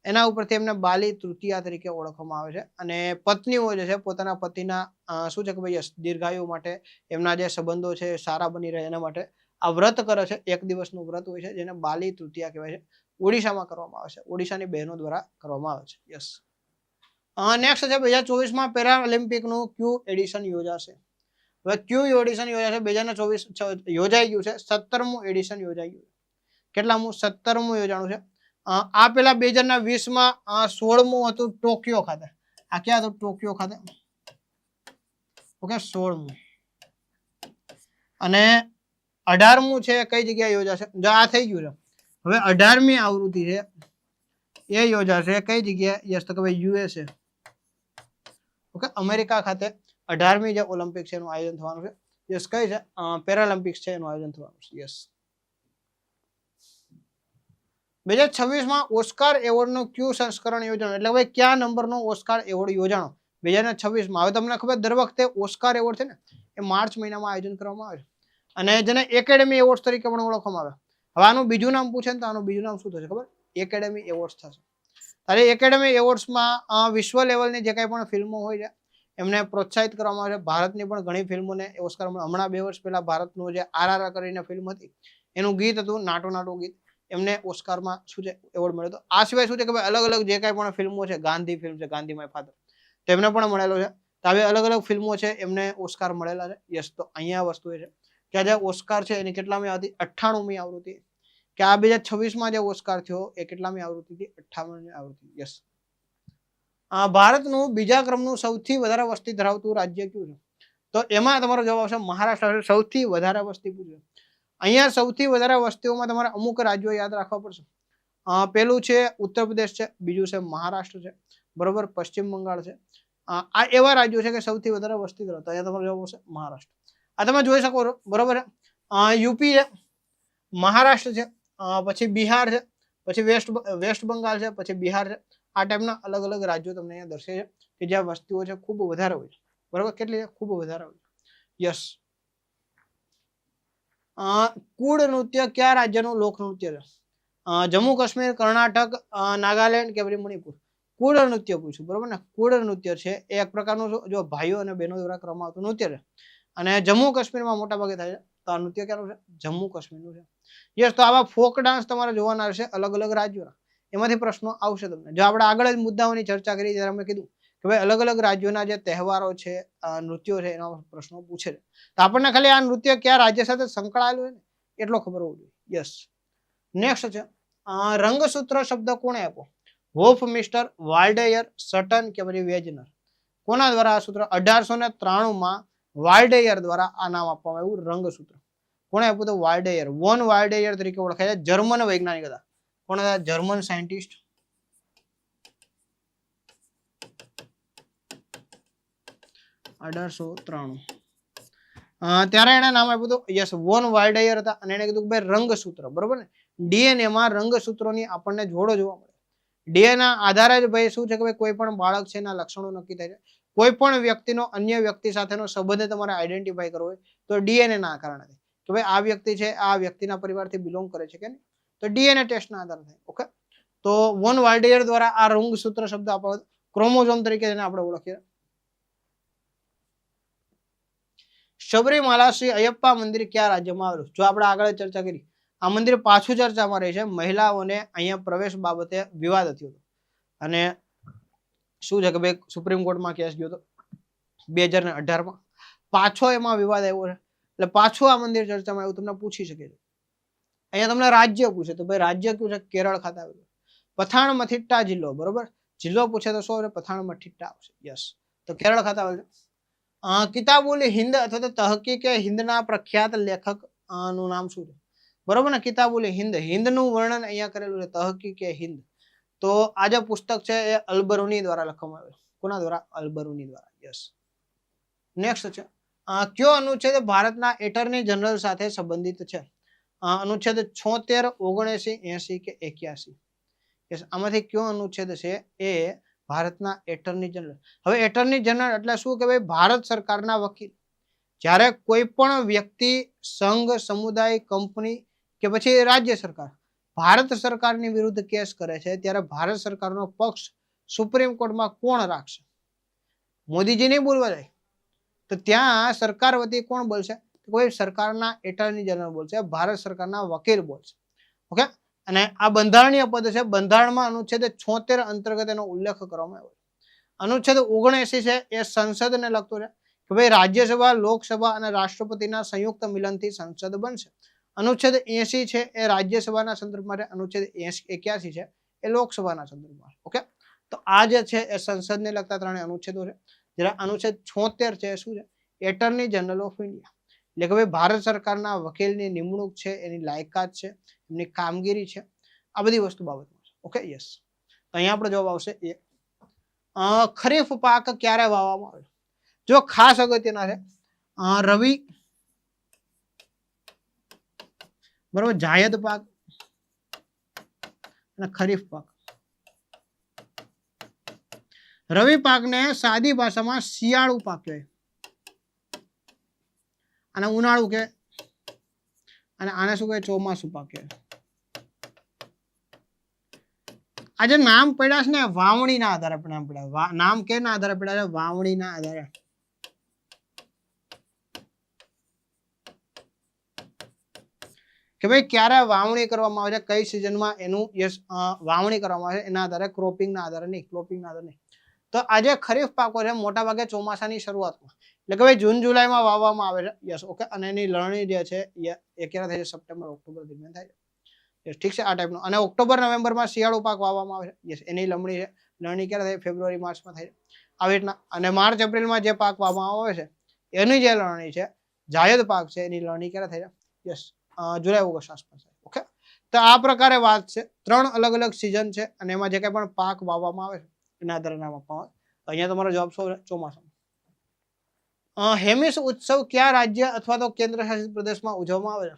એના ઉપરથી એમને બાલી તૃતીયા તરીકે ઓળખવામાં આવે છે. અને પત્નીઓ જે છે પોતાના પતિના શું છે કે ભાઈ દીર્ઘાયુ માટે એમના જે સંબંધો છે સારા બની રહે એના માટે આ વ્રત કરે છે. એક દિવસનું વ્રત હોય છે જેને બાલી તૃતીયા કહેવાય છે. ઓડિશામાં કરવામાં આવે છે, ઓડિશાની બહેનો દ્વારા કરવામાં આવે છે યસ. નેક્સ્ટ છે 2024માં પેરાલિમ્પિકનું ક્યુ એડિશન યોજાશે. હવે ક્યુ એડિશન યોજાશે 2024 યોજાઈ ગયું છે, 17મું એડિશન યોજાઈ ગયું. કેટલામું? 17મું યોજાણું છે. આ પેલા 2020માં 16મું હતું ટોક્યો ખાતે. આ ક્યાં હતું? ટોક્યો ખાતે. ઓકે, 16મું. અને 18મું છે કઈ જગ્યાએ યોજાશે? જો આ થઈ ગયું છે. હવે 18મી આવૃત્તિ છે એ યોજાશે કઈ જગ્યાએ? યસ તો કે ભાઈ યુએસએ. ઓકે, અમેરિકા ખાતે 18મી જે ઓલિમ્પિક છે એનું આયોજન થવાનું છે. યસ, કઈ છે? પેરાલિમ્પિક્સ છે એનું આયોજન થવાનું છે યસ. 2026માં ઓસ્કાર એવોર્ડનું ક્યુ સંસ્કરણ યોજાણું, એટલે ભાઈ કયા નંબરનો ઓસ્કાર એવોર્ડ યોજાણો 2026માં? હવે તમને ખબર દર વખતે ઓસ્કાર એવોર્ડ છે ને એ માર્ચ મહિનામાં આયોજન કરવામાં આવે છે અને જેને એકેડેમી એવોર્ડ તરીકે પણ ઓળખવામાં આવે. હવે આનું બીજું નામ પૂછે ને તો આનું બીજું નામ શું થશે ખબર? એકેડેમી એવોર્ડ્સ થશે. ત્યારે એકેડેમી એવોર્ડ્સમાં વિશ્વ લેવલની જે કંઈ પણ ફિલ્મો હોય છે એમને પ્રોત્સાહિત કરવામાં આવે છે. ભારતની પણ ઘણી ફિલ્મોને ઓસ્કાર હમણાં 2 વર્ષ પહેલા ભારતનું જે RRR કરીને ફિલ્મ હતી એનું ગીત હતું નાટો નાટો ગીત, એમને ઓસ્કારમાં શું છે એવોર્ડ મળ્યો હતો. આ સિવાય શું છે કે ભાઈ અલગ અલગ જે કાંઈ પણ ફિલ્મો છે, ગાંધી ફિલ્મ છે, ગાંધી માય ફાધર, તેમને પણ મળેલો છે. તો આવી અલગ અલગ ફિલ્મો છે એમને ઓસ્કાર મળેલા છે યસ. તો અહીંયા વસ્તુ એ છે કે આ જે ઓસ્કાર છે એની કેટલામી આવૃત્તિ? 98મી આવૃત્તિ. કે આ 2026માં જે ઓસ્કાર થયો એ કેટલામી આવૃત્તિ હતી? 58મી આવૃત્તિ યસ. ભારતનું બીજા ક્રમનું સૌથી વધારે વસ્તી ધરાવતું રાજ્ય કયું છે? તો એમાં તમારો જવાબ આવશે મહારાષ્ટ્ર. સૌથી વધારે વસ્તી પૂછે અહીંયા. સૌથી વધારે વસ્તીઓમાં તમારે અમુક રાજ્યો યાદ રાખવા પડશે. પેલું છે ઉત્તર પ્રદેશ છે, બીજું છે મહારાષ્ટ્ર છે બરોબર, પશ્ચિમ બંગાળ છે. આ એવા રાજ્યો છે કે સૌથી વધારે વસ્તી ધરાવતા. અહીંયા તમારો જવાબ આવશે મહારાષ્ટ્ર. આ તમે જોઈ શકો બરોબર. યુપી છે, મહારાષ્ટ્ર છે, પછી બિહાર છે, પછી વેસ્ટ બંગાળ છે, પછી બિહાર છે. આ ટાઈપના અલગ અલગ રાજ્યો તમને અહીંયા દર્શાવે છે કે જ્યાં વસ્તીઓ છે ખૂબ વધારે હોય છે બરોબર. કેટલી છે? ખૂબ વધારે હોય યસ. કુડ નૃત્ય કયા રાજ્યનું લોકનૃત્ય છે? જમ્મુ કાશ્મીર, કર્ણાટક, નાગાલેન્ડ કે પછી મણિપુર? કુડ નૃત્ય પૂછ્યું બરોબર ને. કુડ નૃત્ય છે એ એક પ્રકારનું જો ભાઈઓ અને બહેનો દ્વારા કરવામાં આવતું નૃત્ય છે અને જમ્મુ કાશ્મીરમાં મોટા ભાગે થાય છે. તો આ નૃત્ય ક્યાંનું છે? જમ્મુ કાશ્મીરનું છે યસ. તો આવા ફોક ડાન્સ તમારે જોવાના રહેશે અલગ અલગ રાજ્યોના, એમાંથી પ્રશ્નો આવશે તમને. જો આપણે આગળ જ મુદ્દાઓની ચર્ચા કરી ત્યારે અમે કીધું કે ભાઈ અલગ અલગ રાજ્યોના જે તહેવારો છે, નૃત્યો છે એના પ્રશ્નો પૂછે છે. તો આપણને ખાલી આ નૃત્ય કયા રાજ્ય સાથે સંકળાયેલું છે ને એટલો ખબર હોવું જોઈએ યસ. નેક્સ્ટ છે રંગસૂત્ર શબ્દ કોણે આપ્યો? હોફ મિસ્ટર, વાલ્ડેયર, સટન કે પછી વેજનર? કોના દ્વારા આ સૂત્ર? 1893માં વાલ્ડેયર દ્વારા આ નામ આપવામાં આવ્યું રંગસૂત્ર. કોણે આપ્યું? તો વાલ્ડેયર. વોન વાલ્ડેયર તરીકે ઓળખાય છે. જર્મન વૈજ્ઞાનિક હતા. કોણ હતા? German scientist. 1893 ત્યારે એને નામ આપ્યું હતું યસ વોન વાલ્ડેયર હતા અને એને કીધું કે ભાઈ રંગસૂત્ર બરોબર ને. ડીએનએ માં રંગસૂત્રોની આપણને જોડો જોવા મળે. ડીએનએ ના આધારે જ ભાઈ શું છે કે ભાઈ કોઈ પણ બાળક છે એના લક્ષણો નક્કી થાય છે. કોઈ પણ વ્યક્તિનો અન્ય વ્યક્તિ સાથેનો સંબંધ તમારે આઈડેન્ટિફાઈ કરવો હોય તો ડીએનએ ના કારણે કે ભાઈ આ વ્યક્તિ છે આ વ્યક્તિના પરિવારથી બિલોંગ કરે છે કે નહીં, તો ડીએનએ ટેસ્ટના આધારે થાય. ઓકે, તો વોન વાલ્ડિયર દ્વારા આ રંગસૂત્ર શબ્દ આપણે ક્રોમોઝોમ તરીકે એને આપણે ઓળખીએ. શબરીમાલા શ્રી અયપ્પા મંદિર કયા રાજ્યમાં આવેલું? જો આપણે આગળ ચર્ચા કરી, આ મંદિર પાછું ચર્ચામાં રહે છે. મહિલાઓને અહીંયા પ્રવેશ બાબતે વિવાદ થયો હતો અને શું છે કે ભાઈ સુપ્રીમ કોર્ટમાં કેસ ગયો હતો 2018માં. પાછો એમાં વિવાદ આવ્યો છે એટલે પાછું આ મંદિર ચર્ચામાં આવ્યું. તમને પૂછી શકે છે અહીંયા તમને રાજ્ય પૂછે તો ભાઈ રાજ્ય કયું છે? કેરળ ખાતે આવેલું. પથાણમથિટ્ટા જિલ્લો, બરોબર, જિલ્લો પૂછે તો શું પથાણમથિટ્ટા આવશે. યસ, તો કેરળ ખાતે આવેલું છે. કિતાબુલ હિન્દ અથવા તો તહકીકે હિન્દના પ્રખ્યાત લેખક નું નામ શું છે? બરોબર ને, કિતાબુલ હિન્દ, હિન્દનું વર્ણન અહીંયા કરેલું છે તહકીકે હિન્દ. તો આ જે પુસ્તક છે એ અલબરુની દ્વારા લખવામાં આવેલું. કોના દ્વારા? અલબરુની દ્વારા. યસ. નેક્સ્ટ છે કયો અનુચ્છેદ ભારતના એટર્ની જનરલ સાથે સંબંધિત છે? અનુચ્છેદ 76, 79, 80 કે 81? યસ, આમાંથી કયો અનુચ્છેદ છે એ ભારતના એટર્ની જનરલ? હવે એટર્ની જનરલ એટલે શું કે ભાઈ ભારત સરકારના વકીલ. જ્યારે કોઈ પણ વ્યક્તિ, સંઘ, સમુદાય, કંપની કે પછી રાજ્ય સરકાર ભારત સરકારની વિરુદ્ધ કેસ કરે છે ત્યારે ભારત સરકારનો પક્ષ સુપ્રીમ કોર્ટમાં કોણ રાખશે? મોદીજી નહીં બોલવા જાય તો ત્યાં સરકાર વતી કોણ બોલશે? કોઈ સરકારના એટર્ની જનરલ બોલશે, ભારત સરકારના વકીલ બોલશે. ઓકે, અને આ બંધારણીય પદ છે. બંધારણમાં અનુચ્છેદ 76 અંતર્ગત એનો ઉલ્લેખ કરવામાં આવ્યો. અનુચ્છેદ 79 છે એ સંસદને લગતો છે કે ભાઈ રાજ્યસભા, લોકસભા અને રાષ્ટ્રપતિના સંયુક્ત મિલનથી સંસદ બનશે. અનુચ્છેદ 80 છે એ રાજ્યસભાના સંદર્ભમાં છે. અનુચ્છેદ 81 છે એ લોકસભાના સંદર્ભમાં. ઓકે, તો આ જે છે એ સંસદને લગતા ત્રણેય અનુચ્છેદો છે. જ્યારે અનુચ્છેદ 76 છે એ શું છે? એટર્ની જનરલ ઓફ ઇન્ડિયા, એટલે કે ભાઈ ભારત સરકારના વકીલની નિમણૂક છે, એની લાયકાત છે, એમની કામગીરી છે, આ બધી વસ્તુ બાબતમાં છે. Okay, yes. તો અહીંયા આપણો જવાબ આવશે એ. ખરીફ પાક ક્યારે વાવવામાં આવે? જો ખાસ અગત્યના છે રવિ, બરોબર, જાયદ પાક અને ખરીફ પાક. રવિ પાકને સાદી ભાષામાં શિયાળુ પાક કહેવાય અને ઉનાળુ કે, અને આને શું કહે? ચોમાસુ પાક કહેવાય. આ જે નામ પડ્યા છે ને વાવણીના આધારે નામ પડ્યા. નામ કેના આધારે પડ્યા છે? વાવણીના આધારે. કે ભાઈ ક્યારે વાવણી કરવામાં આવે છે, કઈ સિઝનમાં એનું વાવણી કરવામાં આવે છે, એના આધારે, ક્રોપિંગના આધારે નહીં, ક્રોપિંગના આધારે નહીં. તો આજે ખરીફ પાકો છે મોટા ભાગે ચોમાસાની શરૂઆતમાં, એટલે કે ભાઈ જૂન જુલાઈમાં વાવવામાં આવે છે. યસ, ઓકે, અને એની લણણી જે છે એ ક્યારે થાય છે? સપ્ટેમ્બર ઓક્ટોબર દરમિયાન થાય છે. યસ, ઠીક છે, આ ટાઈપનો. અને ઓક્ટોબર નવેમ્બરમાં શિયાળુ પાક વાવવામાં આવે છે. યસ, એની લણણી છે, લણણી ક્યારે થાય? ફેબ્રુઆરી માર્ચમાં થાય છે, આવી રીતના. અને માર્ચ એપ્રિલમાં જે પાક વાવવામાં આવે છે એની જે લણણી છે, જાયદ પાક છે, એની લણણી ક્યારે થાય છે? યસ, જુલાઈ ઓગસ્ટ આસપાસ. ઓકે, તો આ પ્રકારે વાત છે. 3 અલગ અલગ સિઝન છે અને એમાં જે કઈ પણ પાક વાવવામાં આવે છે એના આધારે નામ આપવામાં આવે. અહીંયા તમારો જવાબ શું છે? ચોમાસા. હેમિસ ઉત્સવ કયા રાજ્ય અથવા તો કેન્દ્ર શાસિત પ્રદેશમાં ઉજવવામાં આવે છે?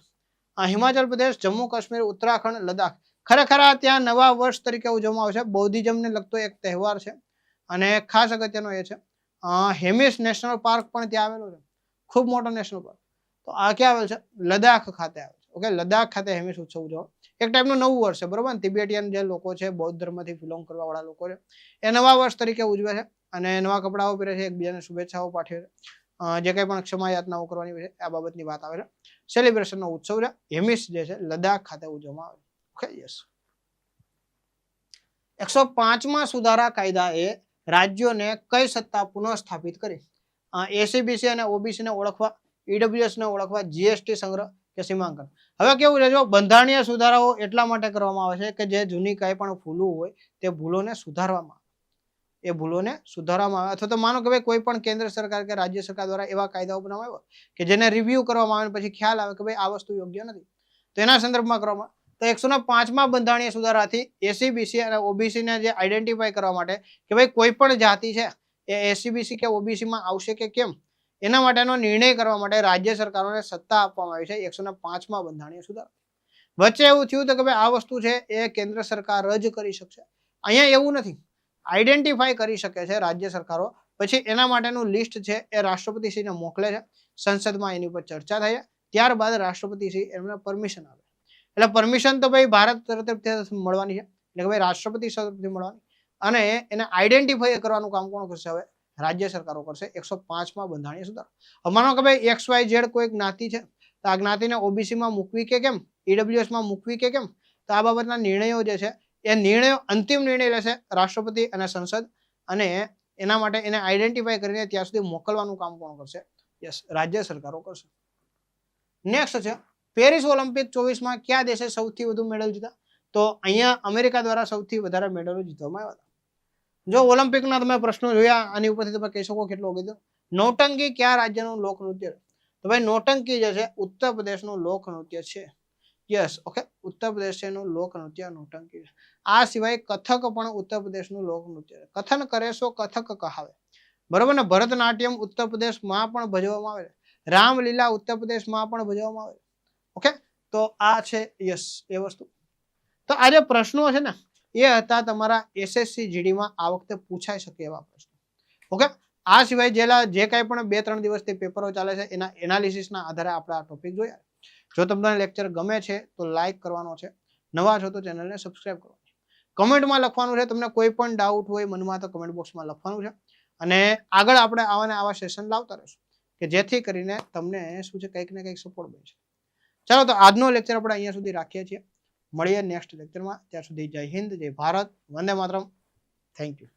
હિમાચલ પ્રદેશ, જમ્મુ કાશ્મીર, ઉત્તરાખંડ, લદ્દાખ. ખરેખર ત્યાં નવા વર્ષ તરીકે ઉજવવામાં આવે છે. બૌદ્ધિઝમને લગતો એક તહેવાર છે અને ખાસ અગત્યનો એ છે હેમિસ નેશનલ પાર્ક પણ ત્યાં આવેલો છે, ખૂબ મોટો નેશનલ પાર્ક. તો આ ક્યાં આવેલ છે? લદ્દાખ ખાતે આવે છે. ઓકે, લદ્દાખ ખાતે હેમિસ ઉત્સવ ઉજવવા એક ટાઈપનું નવું વર્ષ છે, બરોબર. તિબેટિયન જે લોકો છે, બૌદ્ધ ધર્મથી બિલોંગ કરવા વાળા લોકો છે, એ નવા વર્ષ તરીકે ઉજવે છે અને નવા કપડાઓ પહેરે છે, એકબીજાને શુભેચ્છાઓ પાઠવે છે. જે કંઈ પણ ક્ષમા યાતનાઓ કરવાની હોય છે આ બાબતની વાત આવે છે. સેલિબ્રેશનનો ઉત્સવ છે હેમિસ જે છે લદ્દાખ ખાતે ઉજવવામાં આવે છે. Okay, yes. 105માં સુધારા કાયદાએ રાજ્યોને કઈ સત્તા પુનઃસ્થાપિત કરી? એસીબીસી અને ઓબીસી ને ઓળખવા, ઈડબ્લ્યુએસ ને ઓળખવા, જીએસટી સંગ્રહ કે સીમાંકન. હવે કેવું છે, જો બંધારણીય સુધારાઓ એટલા માટે કરવામાં આવે છે કે જે જૂની કઈ પણ ભૂલો હોય તે ભૂલોને સુધારવામાં આવે, અથવા તો માનો કે ભાઈ કોઈ પણ કેન્દ્ર સરકાર કે રાજ્ય સરકાર દ્વારા એવા કાયદાઓ બનાવવામાં આવ્યા કે જેને રિવ્યુ કરવામાં આવે પછી ખ્યાલ આવે કે ભાઈ આ વસ્તુ યોગ્ય નથી, તો એના સંદર્ભમાં કરવામાં. તો 105માં બંધારણીય સુધારાથી એસીબીસી અને ઓબીસી ને જે આઈડેન્ટિફાઈ કરવા માટે કે ભાઈ કોઈ પણ જાતિ છે એ એસીબીસી કે ઓબીસી માં આવશે કે કેમ, એના માટેનો નિર્ણય કરવા માટે રાજ્ય સરકારોને સત્તા આપવામાં આવી છે 105માં બંધારણીય સુધારા. વચ્ચે એવું થયું કે ભાઈ આ વસ્તુ છે એ કેન્દ્ર સરકાર જ કરી શકશે, અહીંયા એવું નથી, આઈડેન્ટિફાઈ કરી શકે છે રાજ્ય સરકારો, પછી એના માટેનું લિસ્ટ છે એ રાષ્ટ્રપતિશ્રીને મોકલે છે, સંસદમાં એની ઉપર ચર્ચા થાય, ત્યારબાદ રાષ્ટ્રપતિશ્રી એમને પરમિશન આપે. એટલે પરમિશન તો ભાઈ ભારત તરફથી મળવાની છે, એટલે કે ભાઈ રાષ્ટ્રપતિ તરફથી મળવાની, અને એને આઈડેન્ટિફાઈ કરવાનું કામ કોણ કરશે? હવે રાજ્ય સરકારો કરશે. 105માં બંધારણીય સુધારો. માનો કે ભાઈ XYZ કોઈ જ્ઞાતિ છે, તો આ જ્ઞાતિને OBC માં મૂકવી કે કેમ, EWS માં મૂકવી કે કેમ, તો આ બાબતના નિર્ણયો જે છે એ નિર્ણયો અંતિમ નિર્ણય લેશે રાષ્ટ્રપતિ અને સંસદ, અને એના માટે એને આઈડેન્ટિફાઈ કરીને ત્યાં સુધી મોકલવાનું કામ કોણ કરશે? યસ, રાજ્ય સરકારો કરશે. નેક્સ્ટ છે પેરિસ ઓલિમ્પિક 24માં કયા દેશે સૌથી વધુ મેડલ જીતા? તો અહીંયા અમેરિકા દ્વારા સૌથી વધારે મેડલો જીતવામાં આવ્યા હતા. જો ઓલિમ્પિકના તમે પ્રશ્નો જોયા, આની ઉપરથી તમે કહી શકો કેટલો કીધું. નૌટંકી કયા રાજ્યનું લોકનૃત્ય? તો ભાઈ નૌટંકી જે છે ઉત્તર પ્રદેશનું લોકનૃત્ય છે. યસ, ઓકે, ઉત્તર પ્રદેશનું લોકનૃત્ય નૌટંકી છે. આ સિવાય કથક પણ ઉત્તર પ્રદેશનું લોકનૃત્ય છે. કથન કરે સો કથક કહાવે, બરોબર ને. ભરતનાટ્યમ ઉત્તર પ્રદેશમાં પણ ભજવવામાં આવે છે. રામલીલા ઉત્તર પ્રદેશમાં પણ ભજવવામાં આવે છે. ઓકે, તો આ છે યસ એ વસ્તુ. તો આ જે પ્રશ્નો છે ને એ હતા તમારા SSC GDમાં આ વખતે પૂછાઈ શકે એવા પ્રશ્નો. ઓકે, આ સિવાય જે કાંઈ પણ 2-3 દિવસથી પેપરો ચાલે છે એના એનાલિસિસના આધારે આપણે આ ટોપિક જોયા. જો તમને લેક્ચર ગમે છે તો લાઈક કરવાનો છે, નવા છો તો ચેનલને સબસ્ક્રાઇબ કરવાનું છે, કમેન્ટમાં લખવાનું છે. તમને કોઈ પણ ડાઉટ હોય મનમાં તો કમેન્ટ બોક્સમાં લખવાનું છે, અને આગળ આપણે આવા ને આવા સેશન લાવતા રહીશું કે જેથી કરીને તમને શું છે કંઈક ને કંઈક સપોર્ટ બનશે. ચાલો, તો આજનો લેક્ચર આપણે અહીંયા સુધી રાખીએ છીએ. મળીએ નેક્સ્ટ લેક્ચરમાં. ત્યાં સુધી જય હિન્દ, જય ભારત, વંદે માતરમ. Thank you.